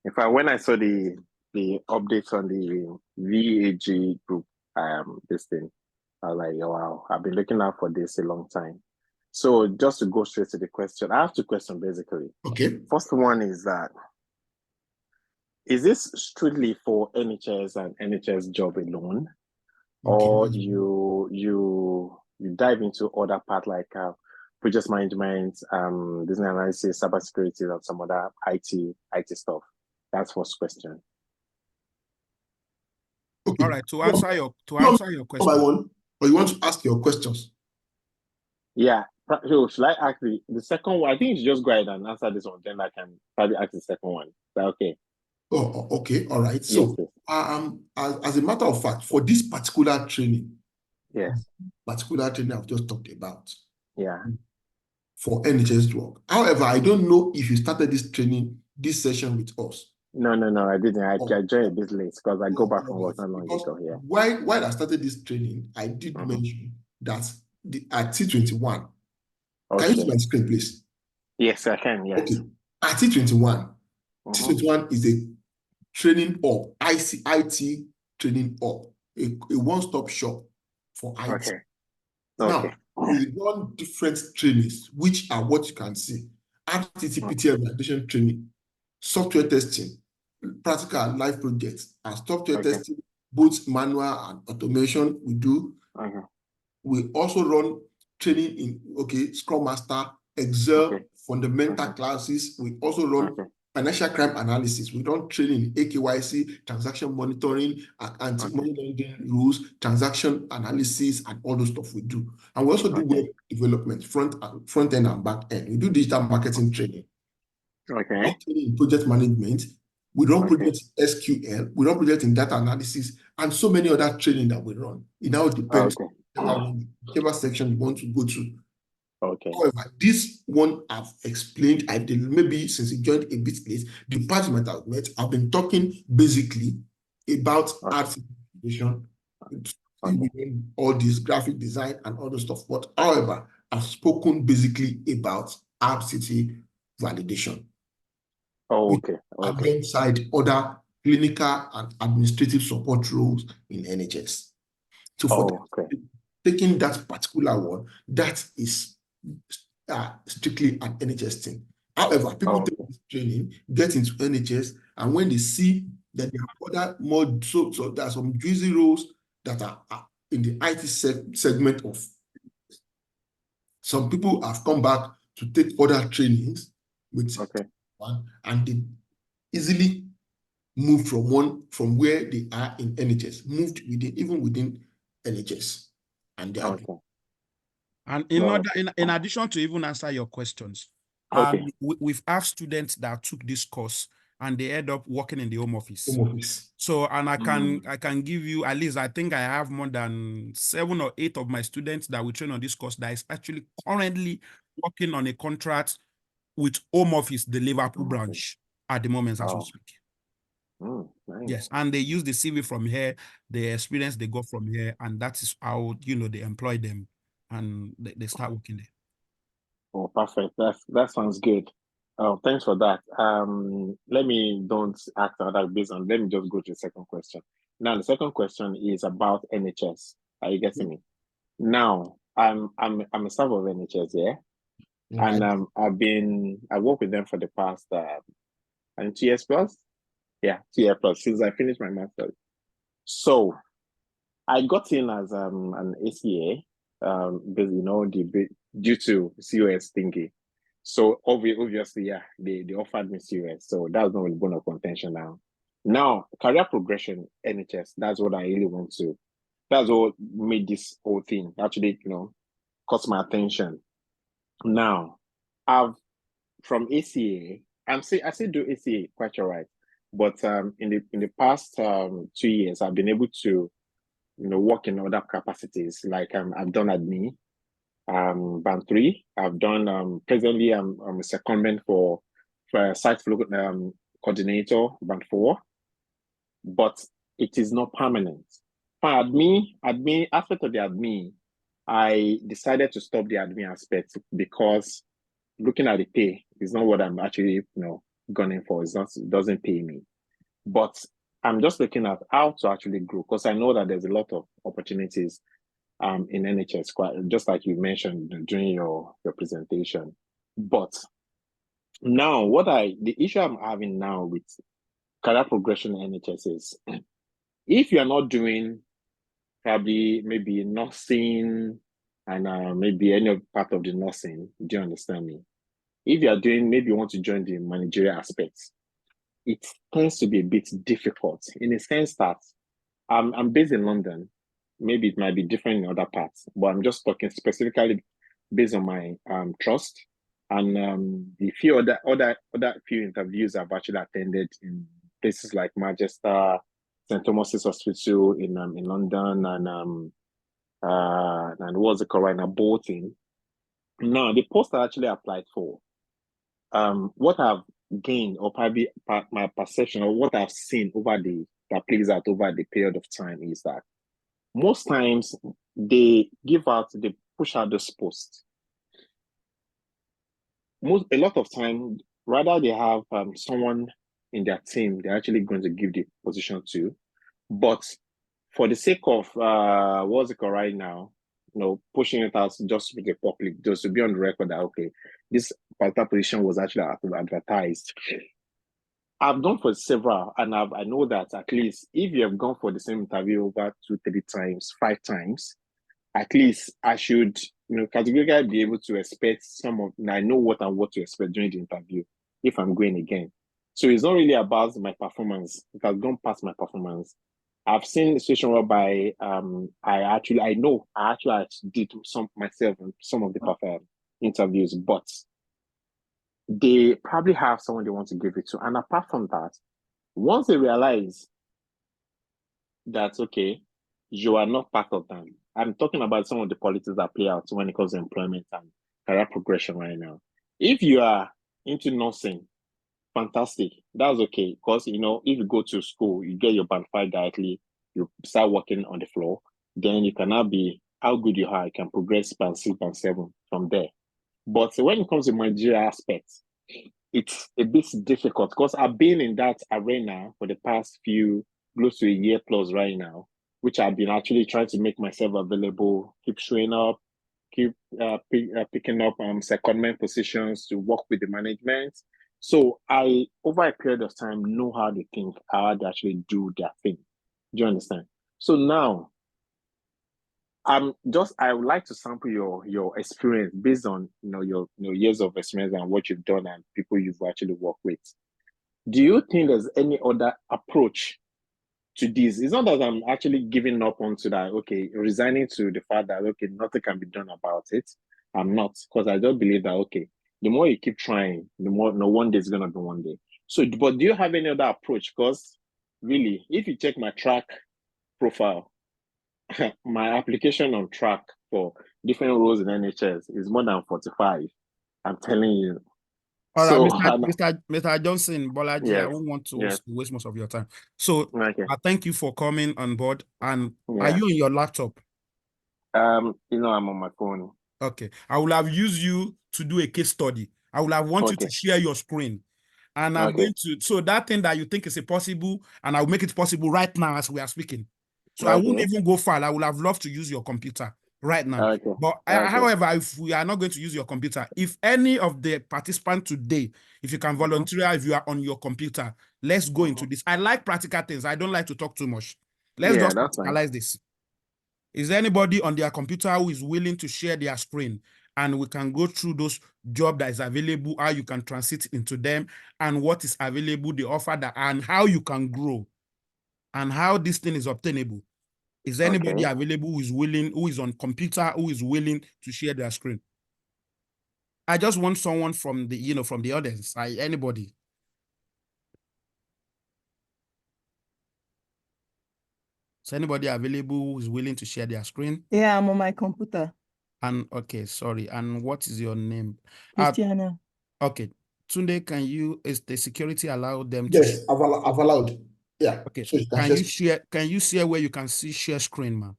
In fact, when I saw the updates on the VAG group, this thing, I was like, wow, I've been looking out for this a long time. So just to go straight to the question, I have two questions basically. Okay. First one is that, is this strictly for NHS and NHS job alone? Okay. Or you dive into other part like project management, business analysis, cybersecurity, and some other IT stuff? That's first question. Okay. All right. To answer your question. One by one, or you want to ask your questions? Yeah. So should I ask the second one? I think you should just go ahead and answer this one, then I can probably ask the second one. Is that okay? Oh, okay. All right. So, yes. As a matter of fact, for this particular training, I've just talked about, for NHS work. However, I don't know if you started this session with us. No, I didn't. I joined a bit late because I go back from work not long ago. Yeah. While I started this training, I did mention that at T21. Can you see my screen, please? Yes, I can. Yes. Okay. At T21, T21 is a training hub, IT training hub, a one-stop shop for IT. Okay. Now, we run different trainings, which are what you can see. RTTPT validation training, software testing, practical and live projects, and software testing, both manual and automation we do. We also run training in Scrum Master, Excel, fundamental classes. We also run financial crime analysis. We run training in AKYC, transaction monitoring, anti-money laundering rules, transaction analysis, and all those stuff we do. And we also do web development, front end and back end. We do digital marketing training. Training in project management, We run projects in SQL, we run projects in data analysis, and so many other training that we run. It now depends on whichever section you want to go to. Okay. However, this one I've explained, maybe since you joined a bit late, the department I've met, I've been talking basically about art certification, all this graphic design and all the stuff. But however, I've spoken basically about RCT validation. Alongside other clinical and administrative support roles in NHS. So for taking that particular one, that is strictly an NHS thing. However, people take this training, get into NHS, and when they see that there are other more, so there are some juicy roles that are in the IT segment of. Some people have come back to take other trainings with one, and they easily move from where they are in NHS, moved even within NHS, and they are. And in addition to even answer your questions, we've had students that took this course and they end up working in the home office. So, and I can give you at least, I think I have more than 7 or 8 of my students that we train on this course that is actually currently working on a contract with home office, the Liverpool branch at the moment as we speak. Nice. Yes, and they use the CV from here, the experience they got from here, and that is how they employ them and they start working there. Oh, perfect. That sounds good. Thanks for that. Let me don't ask another business. Let me just go to the second question. Now, the second question is about NHS. Are you getting me? Now, I'm a staff of NHS, and I worked with them for the past 2 years plus. Yeah, 2 years plus since I finished my master's. So I got in as an ACA, due to COS thingy. So obviously, they offered me COS. So that's not really bone of contention now. Now, career progression, NHS, that's what I really want to. That's what made this whole thing actually, caught my attention. Now, from ACA, I still do ACA quite all right. But in the past 2 years, I've been able to work in other capacities. Like I've done admin, band 3. I've done presently I'm a secondment for a site flow coordinator, band 4. But it is not permanent. For admin aspect of the admin, I decided to stop the admin aspect because looking at the pay is not what I'm actually gunning for. It doesn't pay me. But I'm just looking at how to actually grow, because I know that there's a lot of opportunities in NHS, just like you mentioned during your presentation. But now the issue I'm having now with career progression in NHS is if you're not doing maybe nursing and maybe any part of the nursing, do you understand me? If you're doing, maybe you want to join the managerial aspects, it tends to be a bit difficult in the sense that I'm based in London. Maybe it might be different in other parts, but I'm just talking specifically based on my trust and the few other few interviews I've actually attended in places like Manchester, St. Thomas's Hospital in London, and what's it called right now, Bolton. Now, the post I actually applied for, what I've gained, or probably my perception, or what I've seen over the period of time, is that most times they push out this post. A lot of time, rather they have someone in their team they're actually going to give the position to, but for the sake of what's it called right now, pushing it out just to the public, just to be on the record that this particular position was actually advertised. I've gone for several, and I know that at least if you have gone for the same interview over 2, 3 times, 5 times, at least I should, categorically be able to expect I know what to expect during the interview if I'm going again. So it's not really about my performance. It has gone past my performance. I've seen a situation whereby I actually did myself in some of the interviews, but they probably have someone they want to give it to. And apart from that, Once they realize that, okay, you are not part of them. I'm talking about some of the politics that play out when it comes to employment and career progression right now. If you are into nursing, fantastic. That's okay. Because, if you go to school, you get your band 5 directly, you start working on the floor, then you can now be how good you are. You can progress band 6, band 7 from there. But when it comes to managerial aspects, it's a bit difficult because I've been in that arena for the past close to a year plus right now, which I've been actually trying to make myself available, keep showing up, keep picking up secondment positions to work with the management. So I, over a period of time, know how they think, how they actually do their thing. Do you understand? So now, I would like to sample your experience based on your years of experience and what you've done and people you've actually worked with. Do you think there's any other approach to this? It's not that I'm actually giving up onto that, okay, resigning to the fact that, okay, nothing can be done about it. I'm not, because I just believe that, okay, the more you keep trying, the more, one day is going to be one day. So, but do you have any other approach? Because really, if you check my track profile, my application on track for different roles in NHS is more than 45. I'm telling you. All right, So, Mr. Johnson, Bolaji, I yes, won't want to yes. waste most of your time. So Okay. I thank you for coming on board. And are Yeah. you on your laptop? I'm on my phone. Okay. I will have used you to do a case study. I will have want you Okay. to share your screen. And I'm going to, so that thing that you think is impossible, and I'll make it possible right now as we are speaking. So I won't even go far. I would have loved to use your computer right now. Okay. But however, if we are not going to use your computer, if any of the participants today, if you can volunteer, if you are on your computer, let's go into this. I like practical things. I don't like to talk too much. Let's just practicalize this. Is there anybody on their computer who is willing to share their screen? And we can go through those jobs that is available, how you can transit into them, and what is available, the offer that, and how you can grow, and how this thing is obtainable. Is there anybody available who is willing, who is on computer, who is willing to share their screen? I just want someone from the, from the audience. Anybody. Is anybody available who is willing to share their screen? Yeah, I'm on my computer. And okay, sorry. And what is your name? Christiana. Okay. Tunde, is the security allow them to? Yes, I've allowed. Yeah. Okay. So Can you share where you can see share screen, man?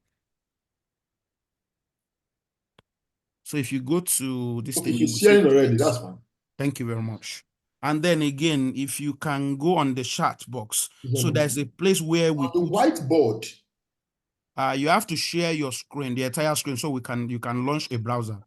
So if you go to this thing, if it's sharing already, that's fine. Thank you very much. And then again, if you can go on the chat box, so there's a place where we on the whiteboard. You have to share your screen, the entire screen, so you can launch a browser.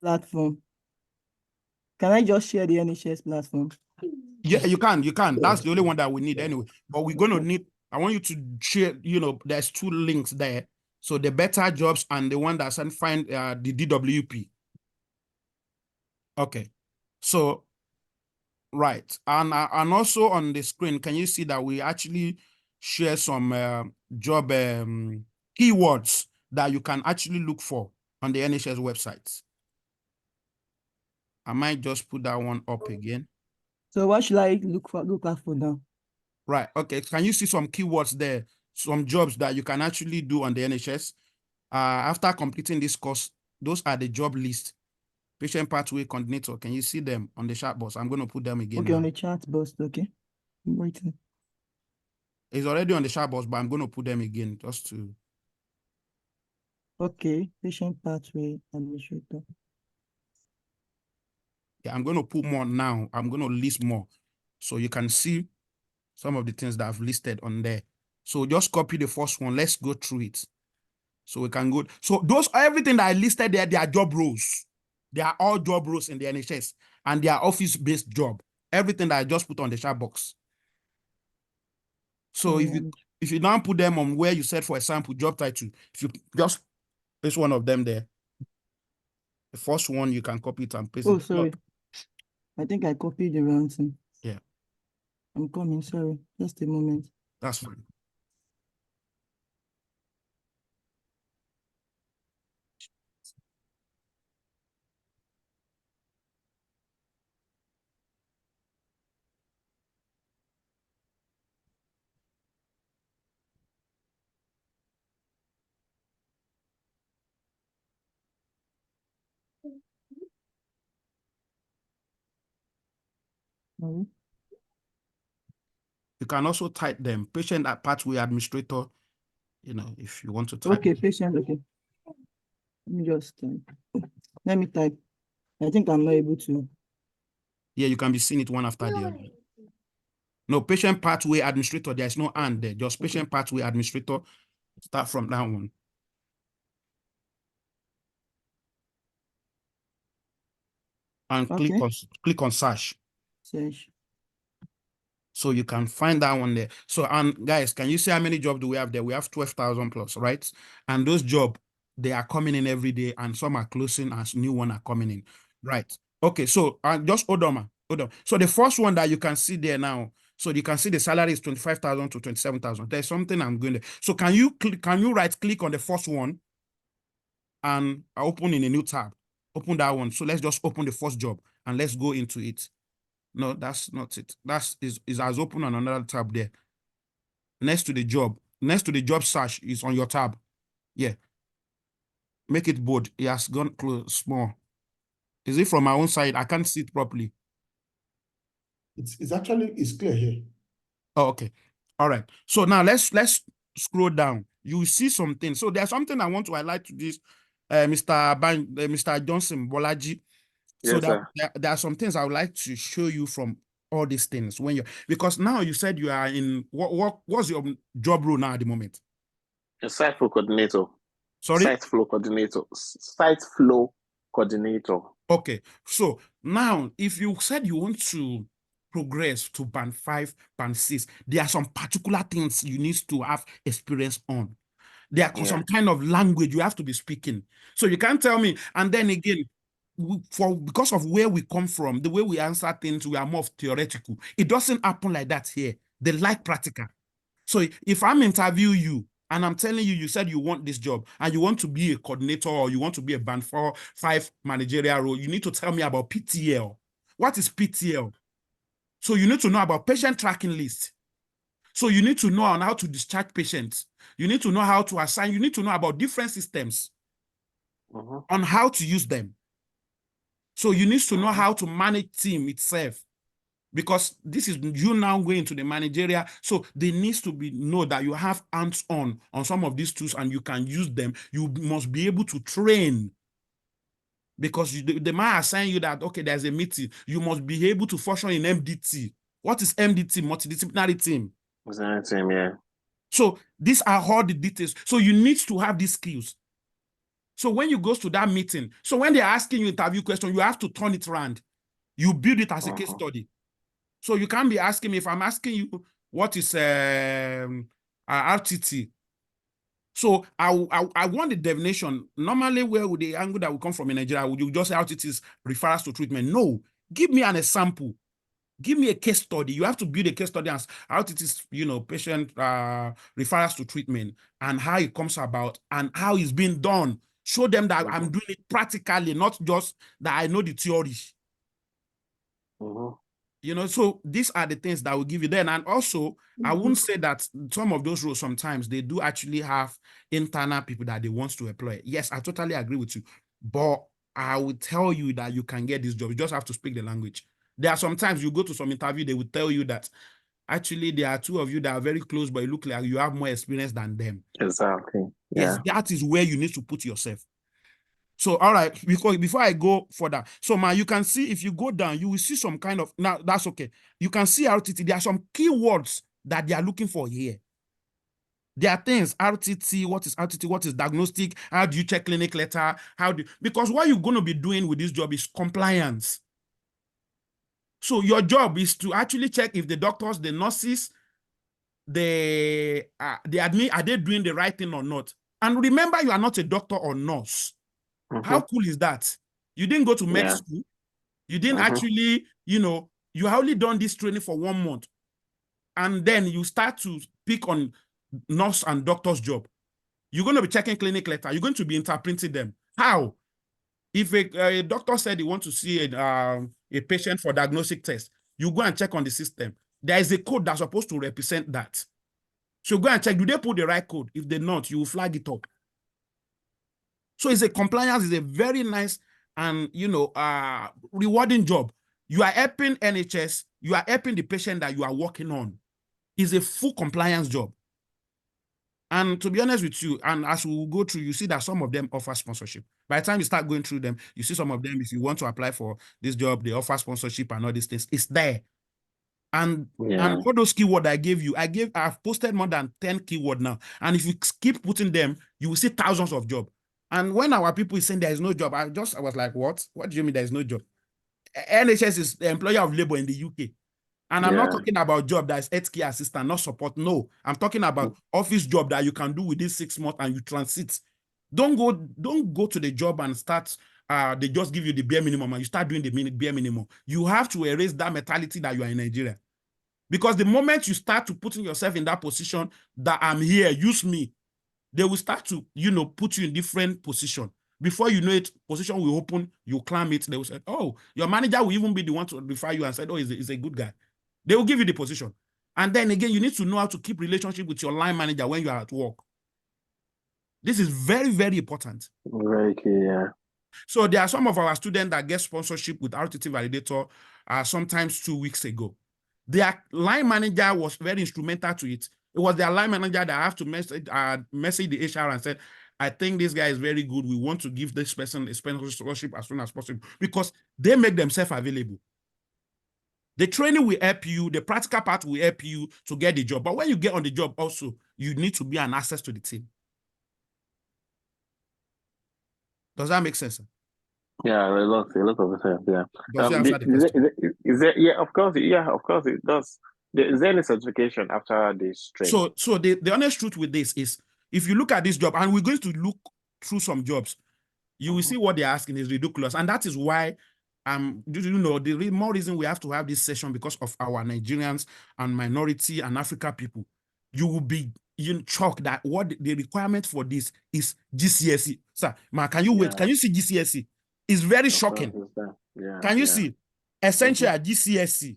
Platform. Can I just share the NHS platform? Yeah, you can. That's the only one that we need anyway. But we're going to need, I want you to share, there's 2 links there. So the better jobs and the one that's find the DWP. Okay. So, right. And also on the screen, can you see that we actually share some job keywords that you can actually look for on the NHS websites? I might just put that one up again. So what should I look out for now? Right. Okay. Can you see some keywords there? Some jobs that you can actually do on the NHS. After completing this course, those are the job list. Patient pathway coordinator. Can you see them on the chat box? I'm going to put them again. Okay, now. on the chat box. Okay. I'm waiting. It's already on the chat box, but I'm going to put them again just to. Okay. Patient pathway administrator. Yeah, I'm going to put more now. I'm going to list more. So you can see some of the things that I've listed on there. So just copy the first one. Let's go through it. So we can go. So everything that I listed there, they are job roles. They are all job roles in the NHS, and they are office-based job. Everything that I just put on the chat box. So if you now put them on where you said, for example, job title, if you just place one of them there, the first one you can copy it and paste it. Oh, sorry. I think I copied the wrong thing. Yeah. I'm coming, sorry. Just a moment. That's fine. Sorry. You can also type them, patient at pathway administrator, you know, if you want to type. Okay, patient, okay. Let me just let me type. I think I'm not able to. Yeah, you can be seeing it one after the other. No, patient pathway administrator, there's no and there, just patient pathway administrator. Start from that one. And Okay. click on search. Search. So you can find that one there. So, and guys, can you see how many jobs do we have there? We have 12,000 plus, right? And those jobs, they are coming in every day, and some are closing as new one are coming in. Right. Okay, so just hold on, man. Hold on. So the first one that you can see there now, so you can see the salary is 25,000 to 27,000. There's something I'm going to. So can you right click on the first one and open in a new tab? Open that one. So let's just open the first job and let's go into it. No, that's not it. That's is as open on another tab there. Next to the job search is on your tab. Yeah. Make it bold. It has gone close, small. Is it from my own side? I can't see it properly. It's clear here. Oh, okay. All right. So now let's scroll down. You see something. So there's something I want to highlight to this, Mr. Johnson Bolaji. So Yes, sir. there are some things I would like to show you from all these things when you're, because now you said you are in what's your job role now at the moment? A site flow coordinator. Sorry? Site flow coordinator. Site flow coordinator. Okay. So now if you said you want to progress to band 5, band 6, there are some particular things you need to have experience on. There are some kind of language you have to be speaking. So you can't tell me, and then again, because of where we come from, the way we answer things, we are more theoretical. It doesn't happen like that here. They like practical. So if I'm interviewing you and I'm telling you, you said you want this job and you want to be a coordinator or you want to be a band 4, 5 managerial role, you need to tell me about PTL. What is PTL? So you need to know about patient tracking list. So you need to know on how to discharge patients. You need to know how to assign. You need to know about different systems on how to use them. So you need to know how to manage team itself, because this is you now going to the managerial. So there needs to be know that you have hands-on on some of these tools and you can use them. You must be able to train, because they might assign you that, okay, there's a meeting. You must be able to function in MDT. What is MDT? Multidisciplinary team. Yeah. So these are all the details. So you need to have these skills. So when you go to that meeting, so when they're asking you interview question, you have to turn it around. You build it as a case study. So you can't be asking me, if I'm asking you what is RTT. So I want the definition. Normally, where would the angle that will come from in Nigeria, would you just say RTT is refers to treatment? No, give me an example. Give me a case study. You have to build a case study as how it is, patient refers to treatment and how it comes about and how it's being done. Show them that I'm doing it practically, not just that I know the theory. So these are the things that will give you then. And also, I wouldn't say that some of those roles, sometimes they do actually have internal people that they want to employ. Yes, I totally agree with you. But I will tell you that you can get this job. You just have to speak the language. There are sometimes you go to some interview, they will tell you that actually there are two of you that are very close, but you look like you have more experience than them. Exactly. Yes, that is where you need to put yourself. So, all right, because before I go further, so you can see if you go down, you will see some kind of, now that's okay. You can see RTT, there are some keywords that they are looking for here. There are things, RTT, what is diagnostic, how do you check clinic letter, because what you're going to be doing with this job is compliance. So your job is to actually check if the doctors, the nurses, the admin, are they doing the right thing or not? And remember, you are not a doctor or nurse. How cool is that? You didn't go to med school. You didn't actually, you only done this training for 1 month. and then you start to pick on nurse and doctor's job. You're going to be checking clinic letter. You're going to be interpreting them. How? If a doctor said he wants to see a patient for diagnostic test, you go and check on the system. There is a code that's supposed to represent that. So go and check, do they put the right code? If they not, you will flag it up. So it's a compliance, is a very nice and, rewarding job. You are helping NHS, you are helping the patient that you are working on. It's a full compliance job. And to be honest with you, and as we will go through, you see that some of them offer sponsorship. By the time you start going through them, you see some of them, if you want to apply for this job, they offer sponsorship and all these things. It's there. And all those keywords I gave you, I've posted more than 10 keywords now. And if you keep putting them, you will see thousands of jobs. And when our people is saying there is no job, I was like, what? What do you mean there is no job? NHS is the employer of labor in the UK. And I'm not talking about job that is healthcare assistant, not support. No, I'm talking about office job that you can do within 6 months and you transit. Don't go to the job and start. They just give you the bare minimum and you start doing the bare minimum. You have to erase that mentality that you are in Nigeria, because the moment you start to putting yourself in that position that I'm here, use me, they will start to put you in different position. Before you know it, position will open, you climb it. They will say, oh, your manager will even be the one to refer you and say, oh, he's a good guy. They will give you the position. And then again, you need to know how to keep relationship with your line manager when you are at work. This is very, very important. Very clear. So there are some of our students that get sponsorship with RTT Validator sometimes 2 weeks ago. Their line manager was very instrumental to it. It was their line manager that have to message the HR and said, I think this guy is very good. We want to give this person a sponsorship as soon as possible, because they make themselves available. The training will help you. The practical part will help you to get the job. But when you get on the job also, you need to be an access to the team. Does that make sense? Yeah, a lot of sense. Yeah. Does it answer the question? Is there, yeah, of course it does. Is there any certification after this training? So the honest truth with this is, if you look at this job, and we're going to look through some jobs, you will see what they're asking is ridiculous. And that is why the more reason we have to have this session, because of our Nigerians and minority and Africa people. You will be shocked that what the requirement for this is GCSE. Sir, man, can you wait? Can you see GCSE? It's very shocking. Can you see? Essential GCSE.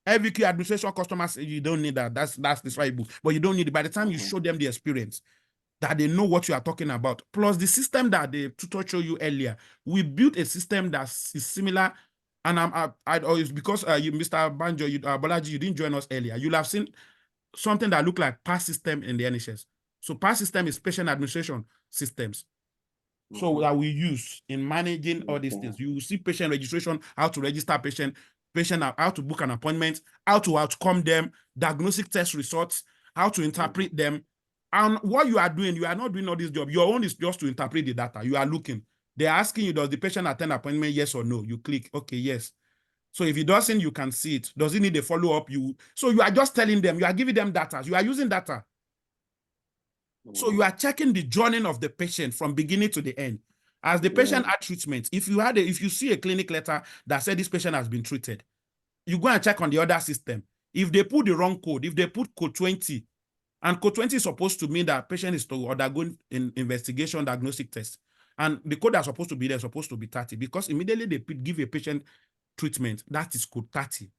LVQ administration customers, you don't need that. That's describable. But you don't need it. By the time you show them the experience, that they know what you are talking about. Plus the system that the tutor showed you earlier, we built a system that is similar. And it's because you, Mr. Banjo, Bolaji, you didn't join us earlier. You'll have seen something that look like PASS system in the NHS. So PASS system is patient administration systems. So that we use in managing all these things. You will see patient registration, how to register patient, how to book an appointment, how to outcome them, diagnostic test results, how to interpret them. And what you are doing, you are not doing all this job. Your own is just to interpret the data. You are looking. They're asking you, does the patient attend appointment? Yes or no? You click, okay, yes. So if it doesn't, you can see it. Does it need a follow-up? So you are just telling them, you are giving them data. You are using data. So you are checking the journey of the patient from beginning to the end. As the patient had treatment, if you see a clinic letter that said this patient has been treated, you go and check on the other system. If they put the wrong code, if they put code 20, and code 20 is supposed to mean that patient is to undergo an investigation diagnostic test. And the code that's supposed to be there is supposed to be 30, because immediately they give a patient treatment, that is code 30.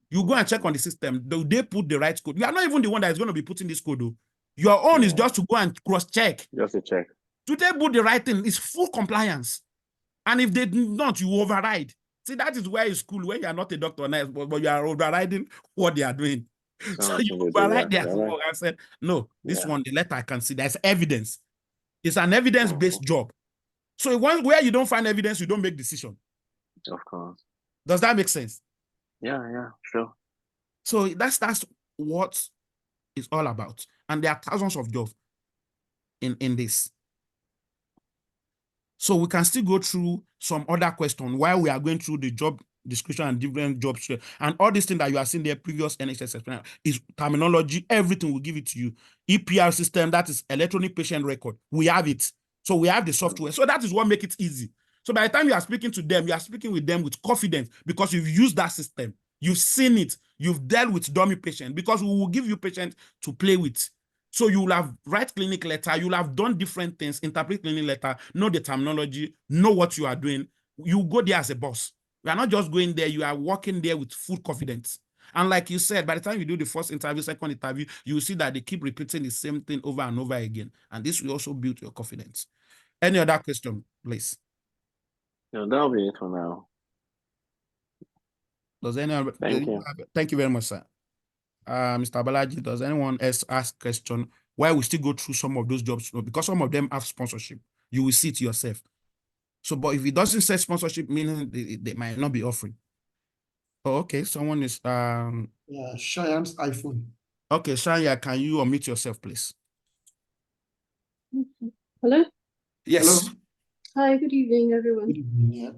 You go and check on the system. Do they put the right code? You are not even the one that is going to be putting this code, though. Your own is just to go and cross-check. Just to check. Do they put the right thing? It's full compliance. And if they do not, you override. See, that is where it's cool, when you are not a doctor, but you are overriding what they are doing. So you override their work and said, no, this one, the letter I can see, there's evidence. It's an evidence-based job. So where you don't find evidence, you don't make decision. Of course. Does that make sense? Yeah, sure. So that's what it's all about. And there are thousands of jobs in this. So we can still go through some other questions while we are going through the job description and different jobs. And all these things that you are seeing there, previous NHS experience, is terminology. Everything will give it to you. EPR system, that is electronic patient record. We have it. So we have the software. So that is what makes it easy. So by the time you are speaking to them, you are speaking with them with confidence, because you've used that system. You've seen it. You've dealt with dummy patient, because we will give you patient to play with. So you will have write clinic letter, you'll have done different things, interpret clinic letter, know the terminology, know what you are doing. You go there as a boss. You are not just going there, you are working there with full confidence. And like you said, by the time you do the first interview, second interview, you will see that they keep repeating the same thing over and over again. And this will also build your confidence. Any other question, please? No, that'll be it for now. Does anyone? Thank you. Thank you very much, sir. Mr. Balaji, does anyone else ask question? Why we still go through some of those jobs? Because some of them have sponsorship. You will see it yourself. So, but if it doesn't say sponsorship, meaning they might not be offering. Oh, okay. Someone is Yeah, Cheyenne's iPhone. okay, Shania, can you unmute yourself, please? Hello. Yes. Hello. Hi, good evening, everyone. Good evening. Yeah.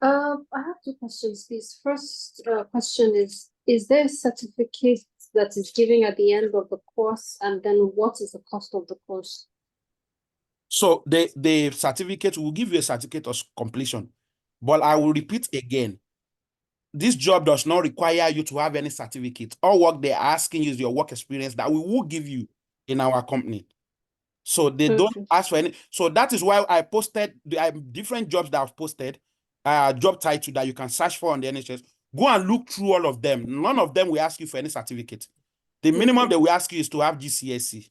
I have two questions, please. First question is there a certificate that is given at the end of the course, and then what is the cost of the course? So the certificate will give you a certificate of completion, but I will repeat again. This job does not require you to have any certificate. All work they're asking you is your work experience that we will give you in our company. So they don't ask for any. So that is why I posted the different jobs that I've posted, job title that you can search for on the NHS. Go and look through all of them. None of them will ask you for any certificate. The minimum they will ask you is to have GCSE.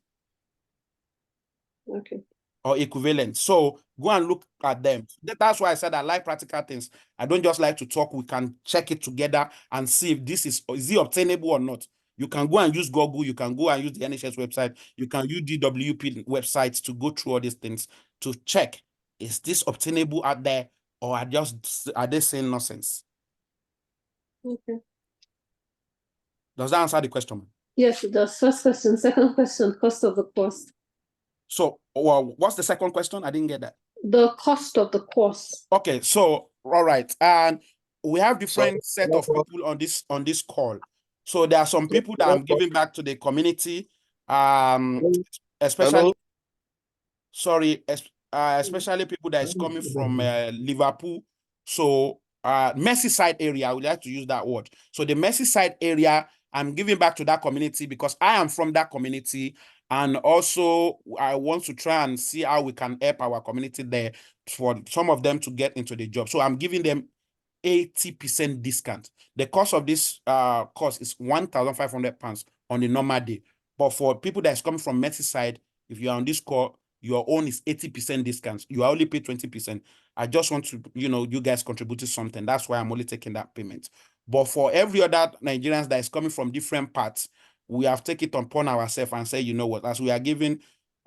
Okay. Or equivalent. So go and look at them. That's why I said I like practical things. I don't just like to talk. We can check it together and see if this is it obtainable or not. You can go and use Google. You can go and use the NHS website. You can use DWP websites to go through all these things to check, is this obtainable out there, or are they saying nonsense? Okay. Does that answer the question? Yes, it does. First question. Second question, cost of the course. So, well, what's the second question? I didn't get that. The cost of the course. Okay, so all right, and we have different set of people on this call. So there are some people that I'm giving back to the community, especially especially people that is coming from Liverpool. So Merseyside area, I would like to use that word. So the Merseyside area, I'm giving back to that community because I am from that community. And also, I want to try and see how we can help our community there for some of them to get into the job. So I'm giving them 80% discount. The cost of this course is £1,500 on the normal day. But for people that is coming from Merseyside, if you are on this call, your own is 80% discount. You are only pay 20%. I just want to, you guys contributed something. That's why I'm only taking that payment. But for every other Nigerians that is coming from different parts, we have taken it upon ourselves and say, you know what, as we are giving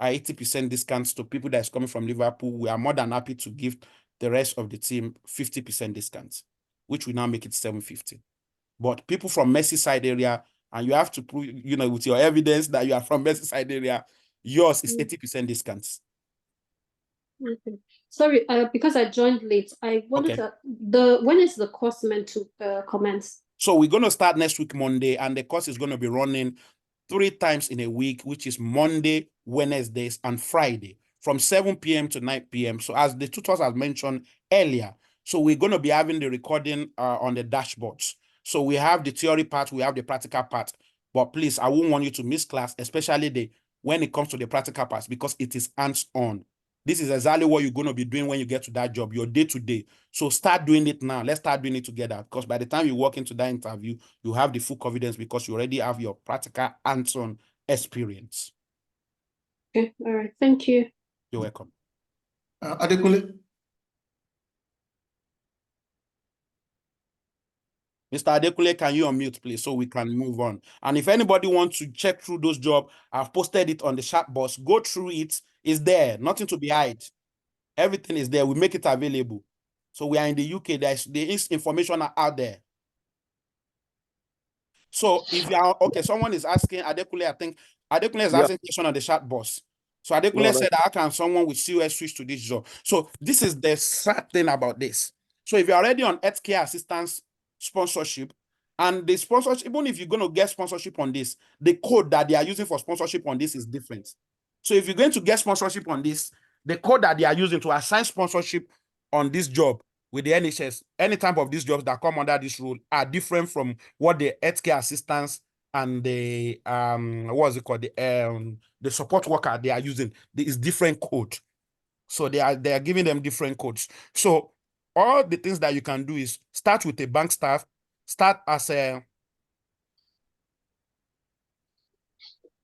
80% discounts to people that is coming from Liverpool, we are more than happy to give the rest of the team 50% discounts, which will now make it 750. But people from Merseyside area, and you have to prove, with your evidence that you are from Merseyside area, yours is 80% discounts. Okay. Sorry, because I joined late. I wanted when is the course meant to commence? So we're going to start next week, Monday, and the course is going to be running 3 times in a week, which is Monday, Wednesdays, and Friday from 7 p.m. to 9 p.m. So as the tutors have mentioned earlier, so we're going to be having the recording on the dashboards. So we have the theory part, we have the practical part, but please, I won't want you to miss class, especially when it comes to the practical parts, because it is hands-on. This is exactly what you're going to be doing when you get to that job, your day-to-day. So start doing it now. Let's start doing it together, because by the time you walk into that interview, you have the full confidence because you already have your practical hands-on experience. Okay, all right. Thank you. You're welcome. Adekunle. Mr. Adekunle, can you unmute, please, so we can move on? And if anybody wants to check through those jobs, I've posted it on the chat box. Go through it. It's there. Nothing to be hide. Everything is there. We make it available. So we are in the UK. There is information out there. So if you are, okay, someone is asking, Adekunle, I think Adekunle is asking a question on the chat box. So Adekunle said, how can someone with COS switch to this job? So this is the sad thing about this. So if you're already on healthcare assistance sponsorship, and the sponsorship, even if you're going to get sponsorship on this, the code that they are using for sponsorship on this is different. So if you're going to get sponsorship on this, the code that they are using to assign sponsorship on this job with the NHS, any type of these jobs that come under this rule are different from what the healthcare assistants and the what's it called, the support worker they are using. It's different code. So they are giving them different codes. So all the things that you can do is start with a bank staff, start as a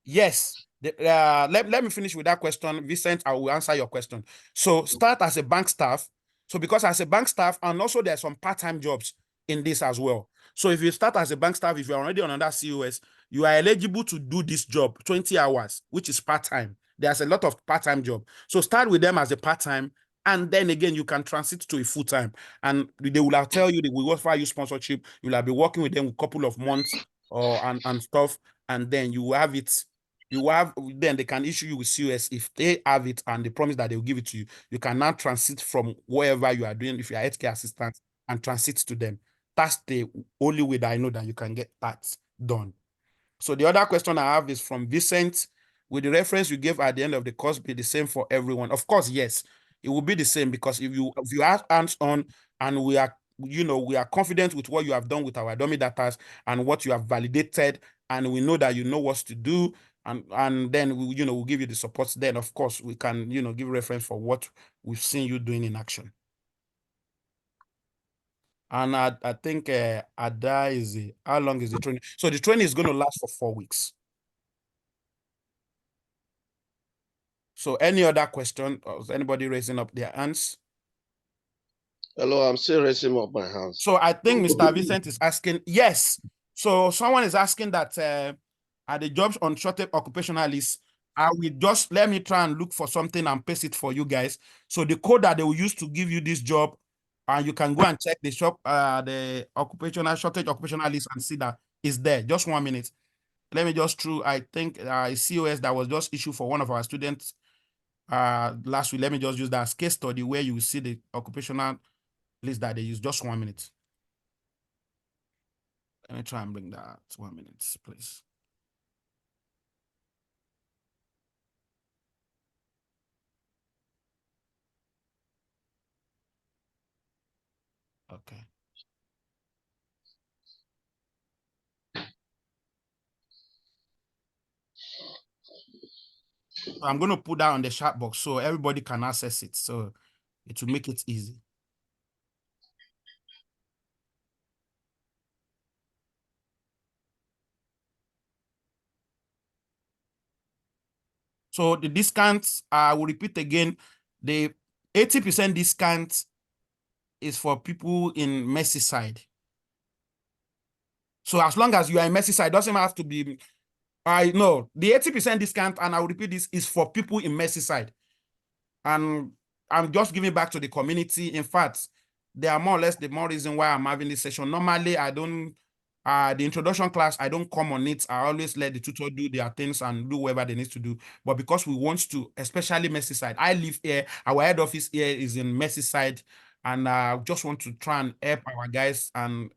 yes. Let me finish with that question, Vincent. I will answer your question. So start as a bank staff. So because as a bank staff, and also there's some part-time jobs in this as well. So if you start as a bank staff, if you're already on another COS, you are eligible to do this job 20 hours, which is part-time. There's a lot of part-time job. So start with them as a part-time, and then again, you can transit to a full-time. And they will tell you they will offer you sponsorship. You'll be working with them a couple of months and stuff, and then you have it. Then they can issue you with COS if they have it and they promise that they will give it to you. You can now transit from wherever you are doing, if you are healthcare assistant, and transit to them. That's the only way that I know that you can get that done. So the other question I have is from Vincent. Will the reference you gave at the end of the course be the same for everyone? Of course, yes. It will be the same, because if you are hands-on and we are confident with what you have done with our dummy data and what you have validated, and we know that you know what to do, and then we'll give you the support. Then of course we can give reference for what we've seen you doing in action. And I think Ada how long is the training? So the training is going to last for 4 weeks. So any other question? Or is anybody raising up their hands? Hello, I'm still raising up my hands. So I think Mr. Vincent is asking, yes. So someone is asking that are the jobs on shortage occupational list? I will just let me try and look for something and paste it for you guys. So the code that they will use to give you this job, and you can go and check the the shortage occupational list and see that is there. Just 1 minute. Let me just I think a COS that was just issued for one of our students last week. Let me just use that as case study where you will see the occupational list that they use. Just 1 minute. Let me try and bring that 1 minute, please. Okay. So I'm going to put that on the chat box so everybody can access it. So it will make it easy. So the discounts, I will repeat again, the 80% discount is for people in Merseyside. So as long as you are in Merseyside, doesn't have to be, I know the 80% discount, and I will repeat this, is for people in Merseyside. And I'm just giving back to the community. In fact, they are more or less the more reason why I'm having this session. Normally, I don't, the introduction class, I don't come on it. I always let the tutor do their things and do whatever they need to do. But because we want to, especially Merseyside, I live here, our head office here is in Merseyside, and I just want to try and help our guys. And,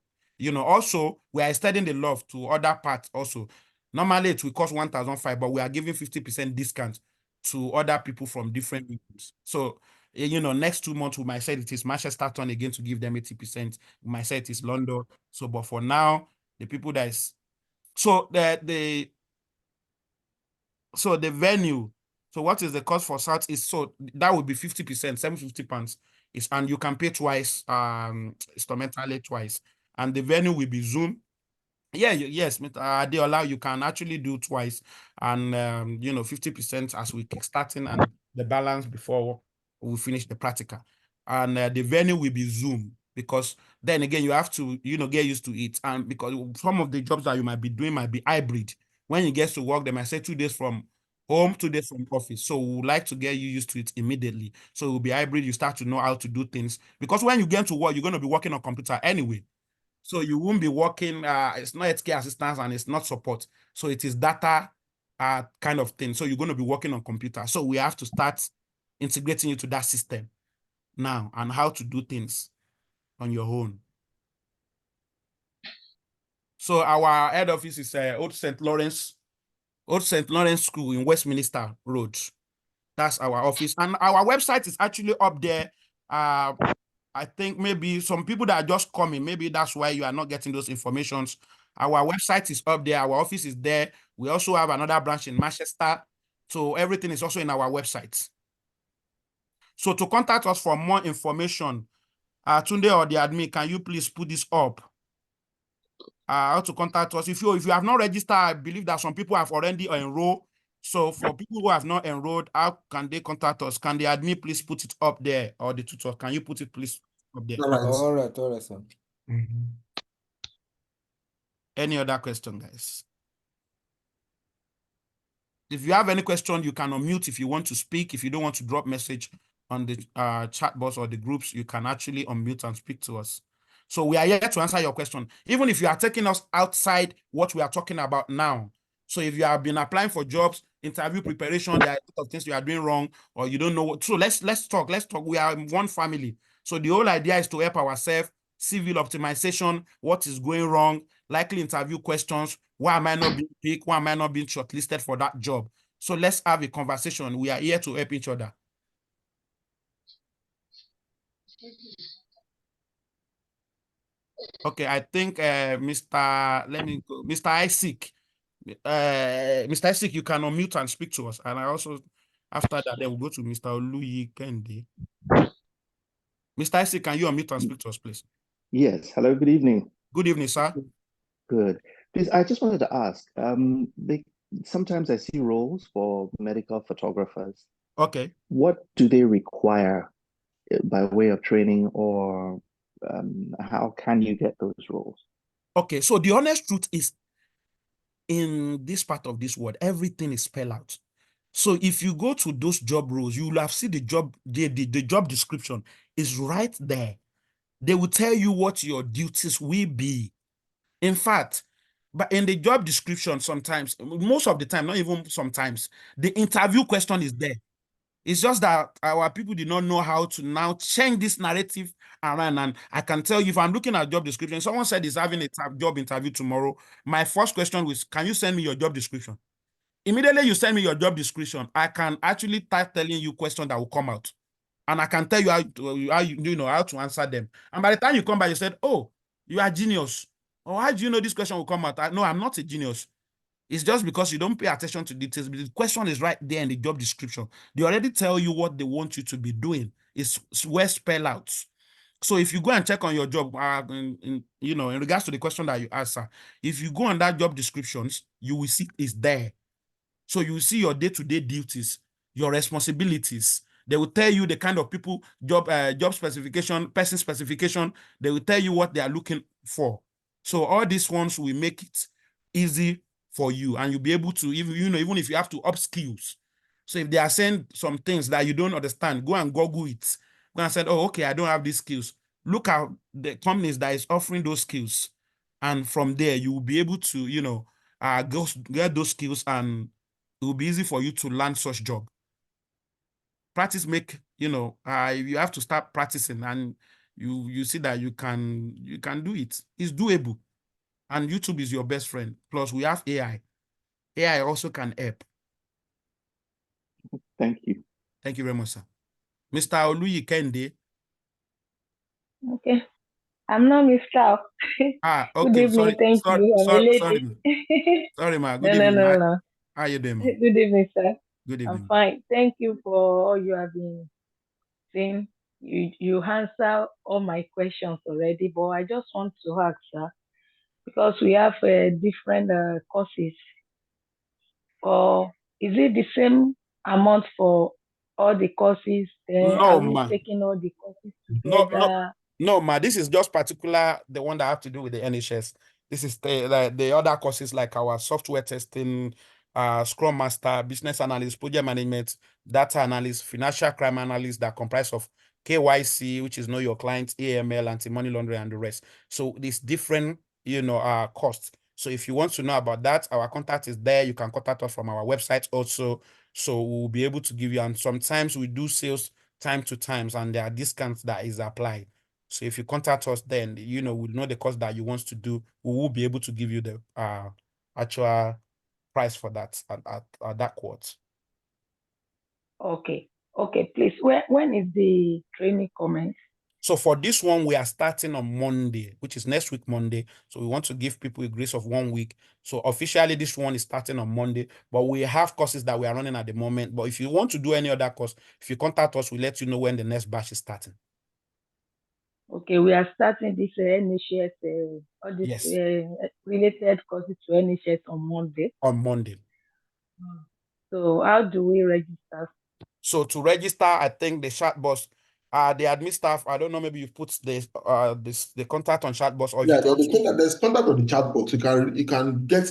also, we are extending the love to other parts also. Normally, it will cost 1,500, but we are giving 50% discount to other people from different regions. So, next 2 months we might say it is Manchester turn again to give them 80%. We might say it is London. So, but for now, the people that is so the venue. So what is the cost for South is so that would be 50%, £750 is, and you can pay twice, instrumentally twice, and the venue will be Zoom. Yeah, yes, they allow you can actually do twice, and 50% as we kick starting, and the balance before we finish the practical. And the venue will be Zoom, because then again you have to get used to it, and because some of the jobs that you might be doing might be hybrid. When you get to work, they might say 2 days from home, 2 days from office. So we would like to get you used to it immediately. So it will be hybrid. You start to know how to do things, because when you get to work, you're going to be working on computer anyway. So you won't be working, it's not healthcare assistance and it's not support. So it is data kind of thing. So you're going to be working on computer. So we have to start integrating you to that system now, and how to do things on your own. So our head office is Old St. Lawrence School in Westminster Road. That's our office. And our website is actually up there. I think maybe some people that are just coming, maybe that's why you are not getting those informations. Our website is up there. Our office is there. We also have another branch in Manchester. So everything is also in our website. So to contact us for more information, Tunde or the admin, can you please put this up? How to contact us. If you have not registered, I believe that some people have already enrolled. So for people who have not enrolled, how can they contact us? Can the admin please put it up there, or the tutor? Can you put it please up there? All right. All right, sir. Any other question, guys? If you have any question, you can unmute if you want to speak. If you don't want to drop message on the chat box or the groups, you can actually unmute and speak to us. So we are here to answer your question, even if you are taking us outside what we are talking about now. So if you have been applying for jobs, interview preparation, there are a lot of things you are doing wrong, or you don't know what. So let's talk. Let's talk. We are one family. So the whole idea is to help ourselves. Civil optimization, what is going wrong, likely interview questions. Why am I not being picked? Why am I not being shortlisted for that job? So let's have a conversation. We are here to help each other. Okay, I think Mr. Isaac. Mr. Isaac, you can unmute and speak to us. And I also, after that, then we'll go to Mr. Oluyi Kende. Mr. Isaac, can you unmute and speak to us, please? Yes. Hello, good evening. Good evening, sir. Good. Please, I just wanted to ask, sometimes I see roles for medical photographers. Okay. What do they require by way of training, or how can you get those roles? Okay, so the honest truth is, in this part of this world, everything is spelled out. So if you go to those job roles, you will have seen the job description is right there. They will tell you what your duties will be. In fact, but in the job description, sometimes, most of the time, not even sometimes, the interview question is there. It's just that our people did not know how to now change this narrative around. And I can tell you, if I'm looking at job description, someone said he's having a job interview tomorrow, my first question was, can you send me your job description? Immediately you send me your job description, I can actually start telling you questions that will come out. And I can tell you how to answer them. And by the time you come back, you said, oh, you are genius. Or how do you know this question will come out? No, I'm not a genius. It's just because you don't pay attention to details. But the question is right there in the job description. They already tell you what they want you to be doing. It's well spelled out. So if you go and check on your job, in regards to the question that you asked, if you go on that job descriptions, you will see it's there. So you will see your day-to-day duties, your responsibilities. They will tell you the kind of people, job specification, person specification. They will tell you what they are looking for. So all these ones will make it easy for you, and you'll be able to, even if you have to up skills. So if they are saying some things that you don't understand, go and Google it. Go and say, oh, okay, I don't have these skills. Look at the companies that is offering those skills. And from there, you will be able to, get those skills, and it will be easy for you to land such job. Practice make, you have to start practicing, and you see that you can do it. It's doable. And YouTube is your best friend. Plus, we have AI. AI also can help. Thank you. Thank you very much, sir. Mr. Oluyi Kende. Okay. I'm not Mr. Okay. Good evening. Thank you. Sorry, ma. Good evening. No. How are you doing, ma? Good evening, sir. Good evening. I'm fine. Thank you for all you have been saying. You answer all my questions already, but I just want to ask, sir, because we have different courses. Or is it the same amount for all the courses? No, are we ma. taking all the courses together? No, ma. This is just particular, the one that have to do with the NHS. This is the other courses, like our software testing, Scrum Master, business analyst, project management, data analyst, financial crime analyst, that comprise of KYC, which is know your clients, AML, anti-money laundering, and the rest. So this different, costs. So if you want to know about that, our contact is there. You can contact us from our website also. So we'll be able to give you, and sometimes we do sales time to times, and there are discounts that is applied. So if you contact us, then we know the course that you want to do. We will be able to give you the actual price for that at that quote. Okay, please. When is the training commence? So for this one, we are starting on Monday, which is next week, Monday. So we want to give people a grace of 1 week. So officially, this one is starting on Monday, but we have courses that we are running at the moment. But if you want to do any other course, if you contact us, we'll let you know when the next batch is starting. Okay, we are starting this NHS, all this Yes. related courses to NHS on Monday. On Monday. So how do we register? So to register, I think the chatbot, the admin staff, I don't know, maybe you put the contact on chatbot, or if Yeah, you there's contact on the chat box. You can get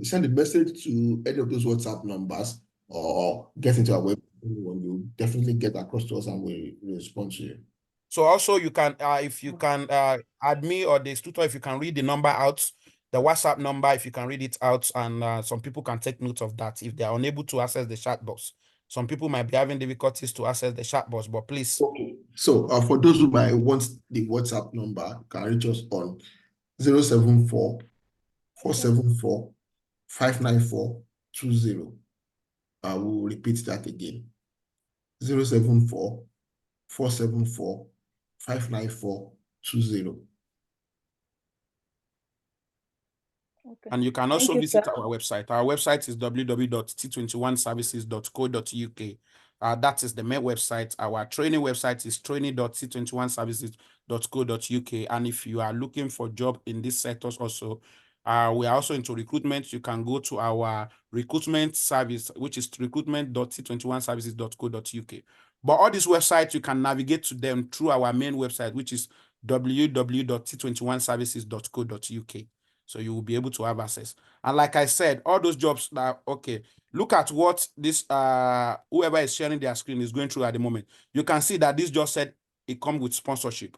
send a message to any of those WhatsApp numbers or get into our web. You definitely get across to us and we respond to you. So also you can, if you can add me or the tutor, if you can read the number out, the WhatsApp number, if you can read it out, and some people can take note of that if they are unable to access the chat box. Some people might be having difficulties to access the chat box, but please. Okay. So for those who might want the WhatsApp number, you can reach us on 074 474 59420. I will repeat that again. 074 474 59420. Okay. And you can Thank also you, visit sir. our website. Our website is www.t21services.co.uk. That is the main website. Our training website is training.t21services.co.uk. And if you are looking for job in these sectors also, we are also into recruitment. You can go to our recruitment service, which is recruitment.t21services.co.uk. But all these websites, you can navigate to them through our main website, which is www.t21services.co.uk. So you will be able to have access. And like I said, all those jobs that, okay, look at what this, whoever is sharing their screen is going through at the moment. You can see that this just said it comes with sponsorship.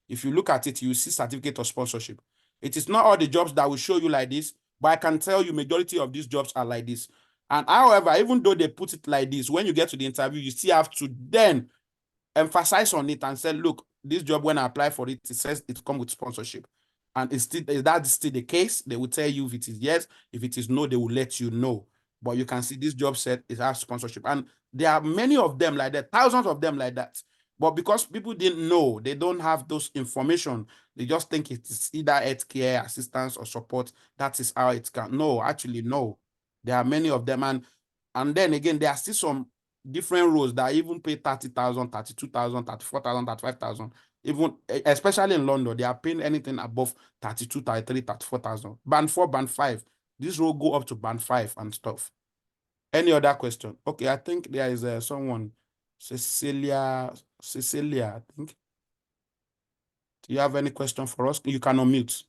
If you look at it, you see certificate of sponsorship. It is not all the jobs that will show you like this, but I can tell you majority of these jobs are like this. And however, even though they put it like this, when you get to the interview, you still have to then emphasize on it and say, look, this job, when I apply for it, it says it comes with sponsorship. And is that still the case? They will tell you if it is yes. If it is no, they will let you know. But you can see this job said it has sponsorship. And there are many of them like that, thousands of them like that. But because people didn't know, they don't have those information, they just think it is either healthcare, assistance, or support. That is how it can. No, actually, no. There are many of them. And then again, there are still some different roles that even pay 30,000, 32,000, 34,000, 35,000. Even especially in London, they are paying anything above 32, 33, 34,000. Band 4, band 5. This role go up to band 5 and stuff. Any other question? Okay, I think there is someone, Cecilia, I think. Do you have any question for us? You can unmute.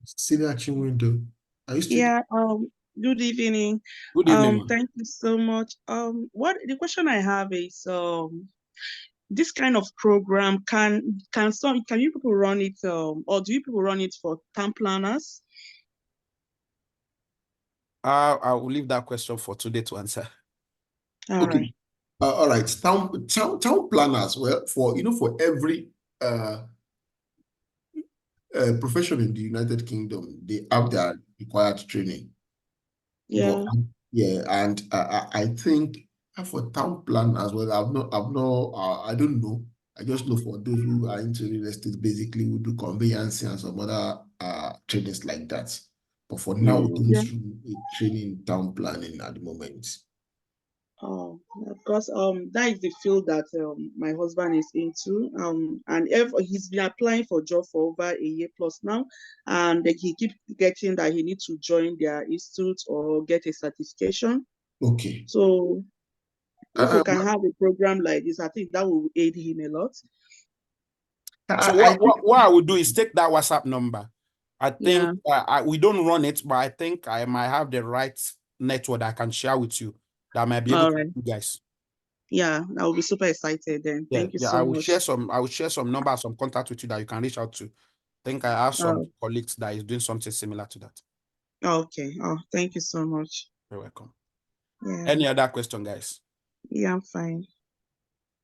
Cecilia Chinwindo, are you still? Yeah, good evening. Good evening, ma'am. Thank you so much. What the question I have is, this kind of program, can you people run it, or do you people run it for town planners? I will leave that question for today to answer. All Okay. right. All right. Town planners, well, for every profession in the United Kingdom, they have their required training. Yeah. But, yeah, and I think for town plan as well, I don't know. I just know for those who are into real estate, basically we do conveyancing and some other trainings like that. But for now, we don't Yeah. do a training in town planning at the moment. Oh, because that is the field that my husband is into. And if he's been applying for job for over a year plus now, and he keeps getting that he needs to join their institute or get a certification. Okay. So if we can have a program like this, I think that will aid him a lot. So what I would do is take that WhatsApp number. I think we don't run it, but I think I might have the right network that I can share with you that might be able to help you guys. Yeah, I will be super excited then. Thank you so much. I will share some numbers, some contact with you that you can reach out to. I think I have some colleagues that is doing something similar to that. Okay. Oh, thank you so much. You're welcome. Yeah. Any other question, guys? Yeah, I'm fine.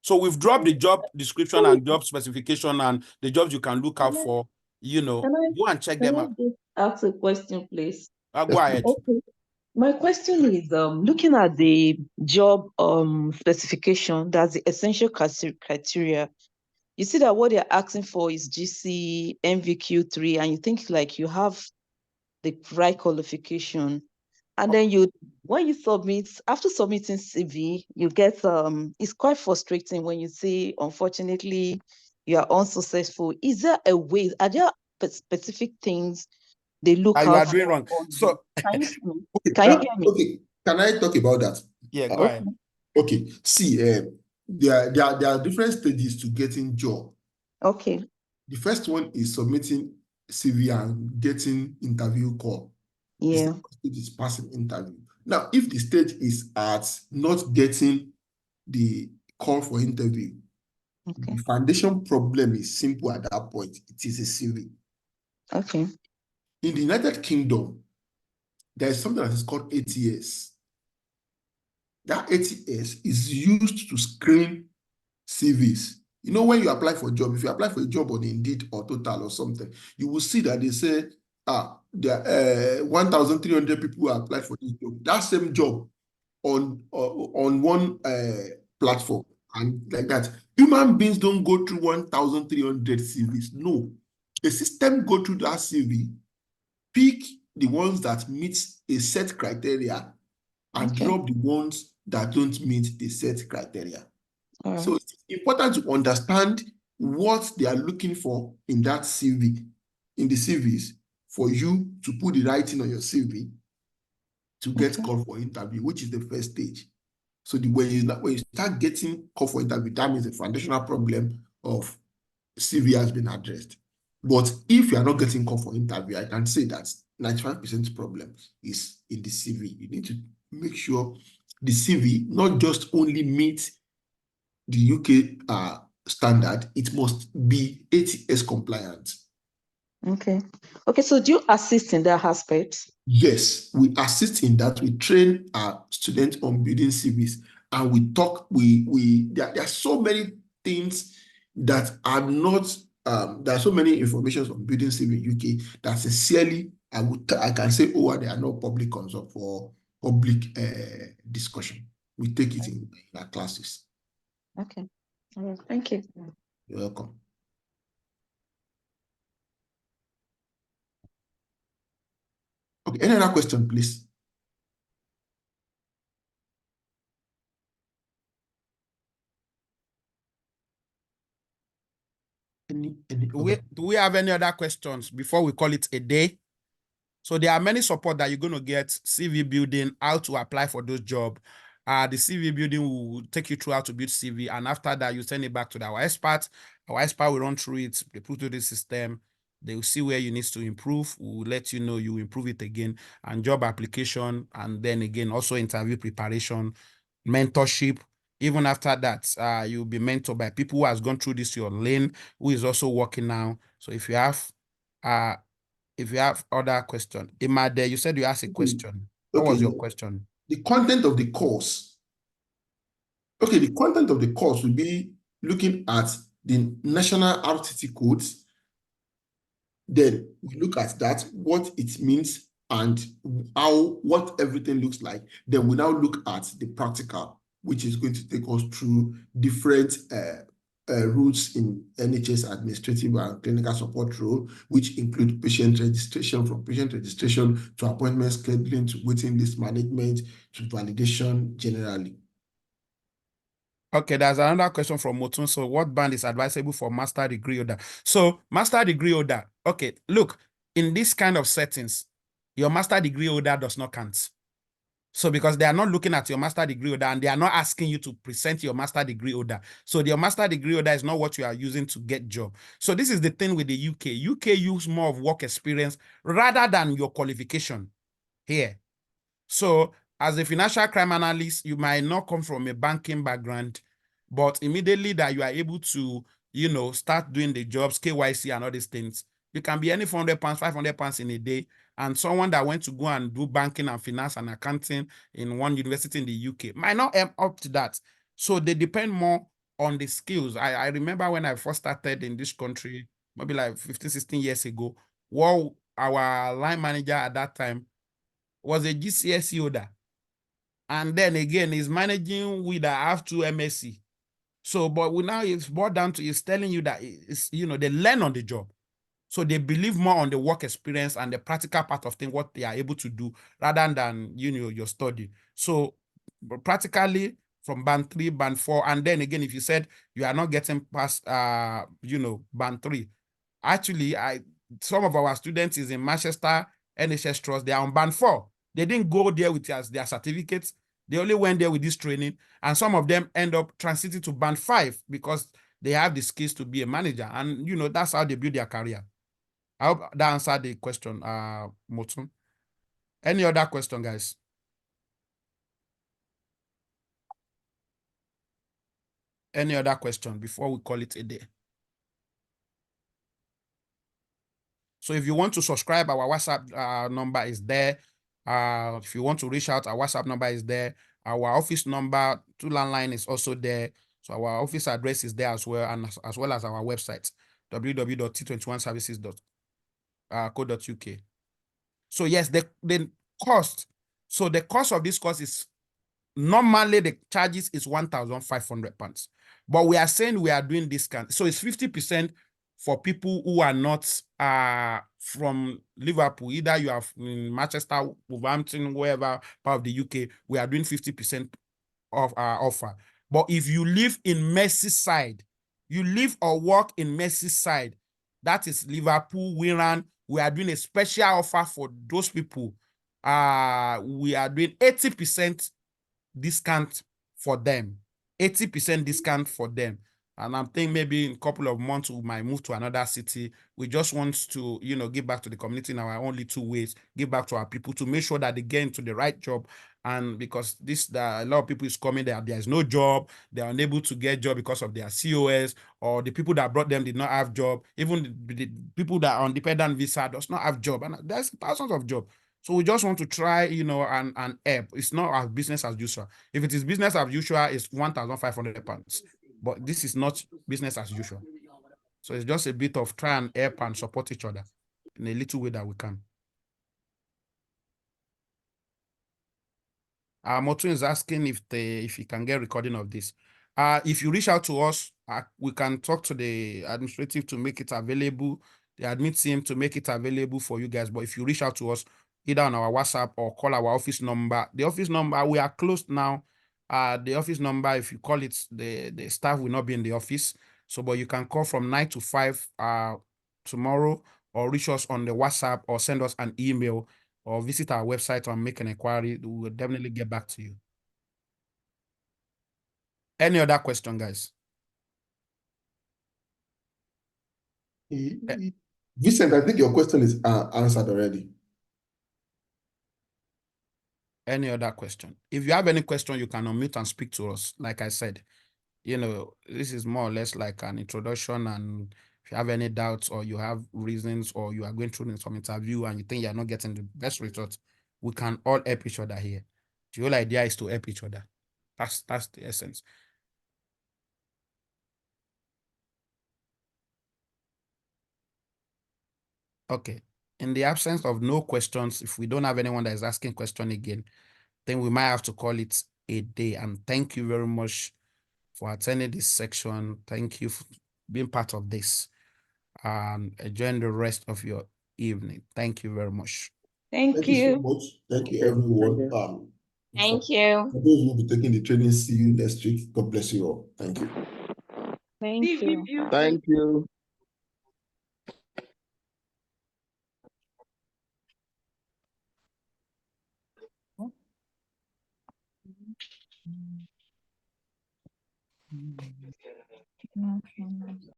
So we've dropped the job description and job specification and the jobs you can look out for. You know, go and check them out. Just ask a question, please? Go ahead. Okay. My question is, looking at the job specification, that's the essential criteria. You see that what they're asking for is GC, MVQ3, and you think like you have the right qualification. And then when you submit, after submitting CV, you get, it's quite frustrating when you see, unfortunately, you are unsuccessful. Is there a way, are there specific things they look You are out doing for wrong. on So, can you, Okay, can you hear me? okay. Can I talk about that? yeah, go Okay. ahead. Okay. See, there are different stages to getting job. Okay. The first one is submitting CV and getting interview call. The Yeah. second stage is passing interview. Now, if the stage is at not getting the call for interview, Okay. the foundation problem is simple at that point. It is a CV. Okay. In the United Kingdom, there is something that is called ATS. That ATS is used to screen CVs. You know, when you apply for a job, if you apply for a job on Indeed or Total or something, you will see that they say, there are 1,300 people who applied for this job. That same job on one platform and like that. Human beings don't go through 1,300 CVs. No, the system go through that CV, pick the ones that meet a set criteria, and Okay. drop the ones that don't meet the set criteria. All right. So it's important to understand what they are looking for in that CV, in the CVs, for you to put the right thing on your CV to get Okay. called for interview, which is the first stage. So when you start getting called for interview, that means the foundational problem of CV has been addressed. But if you are not getting called for interview, I can say that 95% problem is in the CV. You need to make sure the CV not just only meets the UK standard, it must be ATS compliant. Okay. Okay. So do you assist in that aspect? Yes, we assist in that. We train our students on building CVs, and we talk. There are so many things that are not. There are so many information on building CV in UK that sincerely I can say, oh, they are not public consult for public discussion. We take it in our classes. Okay. All right. Thank you. You're welcome. Okay, any other question, please? Any Do we have any other questions before we call it a day? So there are many support that you're going to get: CV building, how to apply for those jobs. The CV building will take you through how to build CV, and after that, you send it back to our expert. Our expert will run through it. They put through the system. They will see where you need to improve. We'll let you know you improve it again, and job application, and then again also interview preparation, mentorship. Even after that, you'll be mentored by people who has gone through this your lane, who is also working now. So if you have other question, Imade, you said you asked a question. What was your question? The content of the course. Okay, the content of the course will be looking at the national RTT codes. Then we look at that, what it means and what everything looks like. Then we now look at the practical, which is going to take us through different routes in NHS administrative and clinical support role, which include patient registration, from patient registration to appointment scheduling to waiting list management to validation generally. Okay, there's another question from Motun. So what band is advisable for master degree holder? So master degree holder, okay, look, in this kind of settings, your master degree holder does not count. So because they are not looking at your master degree holder and they are not asking you to present your master degree holder. So your master degree holder is not what you are using to get job. So this is the thing with the UK. UK use more of work experience rather than your qualification here. So as a financial crime analyst, you might not come from a banking background, but immediately that you are able to, start doing the jobs, KYC and all these things, you can be any £400, £500 in a day. And someone that went to go and do banking and finance and accounting in one university in the UK might not end up to that. So they depend more on the skills. I remember when I first started in this country, maybe like 15, 16 years ago, well, our line manager at that time was a GCSE holder. And then again, he's managing with I have 2 MSc. So, but we now it's brought down to it's telling you that it's, you know, they learn on the job. So they believe more on the work experience and the practical part of things, what they are able to do, rather than, you know, your study. So practically from band 3, band 4, and then again, if you said you are not getting past, you know, band 3, actually, some of our students is in Manchester NHS Trust. They are on band 4. They didn't go there with their certificates. They only went there with this training, and some of them end up transiting to band 5 because they have the skills to be a manager, and you know that's how they build their career. I hope that answered the question, Motun. Any other question, guys? Any other question before we call it a day? So if you want to subscribe, our WhatsApp number is there. If you want to reach out, our WhatsApp number is there. Our office number, 2 landline, is also there. So our office address is there as well, and as well as our website, www.t21services.co.uk. So yes, the cost. So the cost of this course is normally the charges is £1,500, but we are saying we are doing discount. So it's 50% for people who are not from Liverpool. Either you are in Manchester, Wolverhampton, wherever part of the UK, we are doing 50% of our offer. But if you live in Merseyside, you live or work in Merseyside, that is Liverpool, Wirral, we are doing a special offer for those people. We are doing 80% discount for them. 80% discount for them. And I'm thinking maybe in a couple of months we might move to another city. We just want to, you know, give back to the community in our only 2 ways, give back to our people to make sure that they get into the right job. And because a lot of people is coming there is no job, they are unable to get job because of their COS, or the people that brought them did not have job. Even the people that are on dependent visa does not have job, and there's thousands of jobs. So we just want to try, you know, and help. It's not as business as usual. If it is business as usual, it's £1,500. But this is not business as usual. So it's just a bit of try and help and support each other in a little way that we can. Motun is asking if he can get recording of this. If you reach out to us, we can talk to the administrative to make it available, the admin team to make it available for you guys. But if you reach out to us, either on our WhatsApp or call our office number. The office number, we are closed now. The office number, if you call it, the staff will not be in the office. So, but you can call from 9 to 5 tomorrow, or reach us on the WhatsApp, or send us an email, or visit our website and make an inquiry. We will definitely get back to you. Any other question, guys? Vincent, I think your question is answered already. Any other question? If you have any question, you can unmute and speak to us. Like I said, you know, this is more or less like an introduction, and if you have any doubts, or you have reasons, or you are going through some interview and you think you're not getting the best results, we can all help each other here. The whole idea is to help each other. That's the essence. Okay. In the absence of no questions, if we don't have anyone that is asking question again, then we might have to call it a day. And thank you very much for attending this section. Thank you for being part of this. Enjoy the rest of your evening. Thank you very much. Thank you so much. Thank you, everyone. Thank you. For those who will be taking the training, see you next week. God bless you all. Thank you. Thank you. Thank you.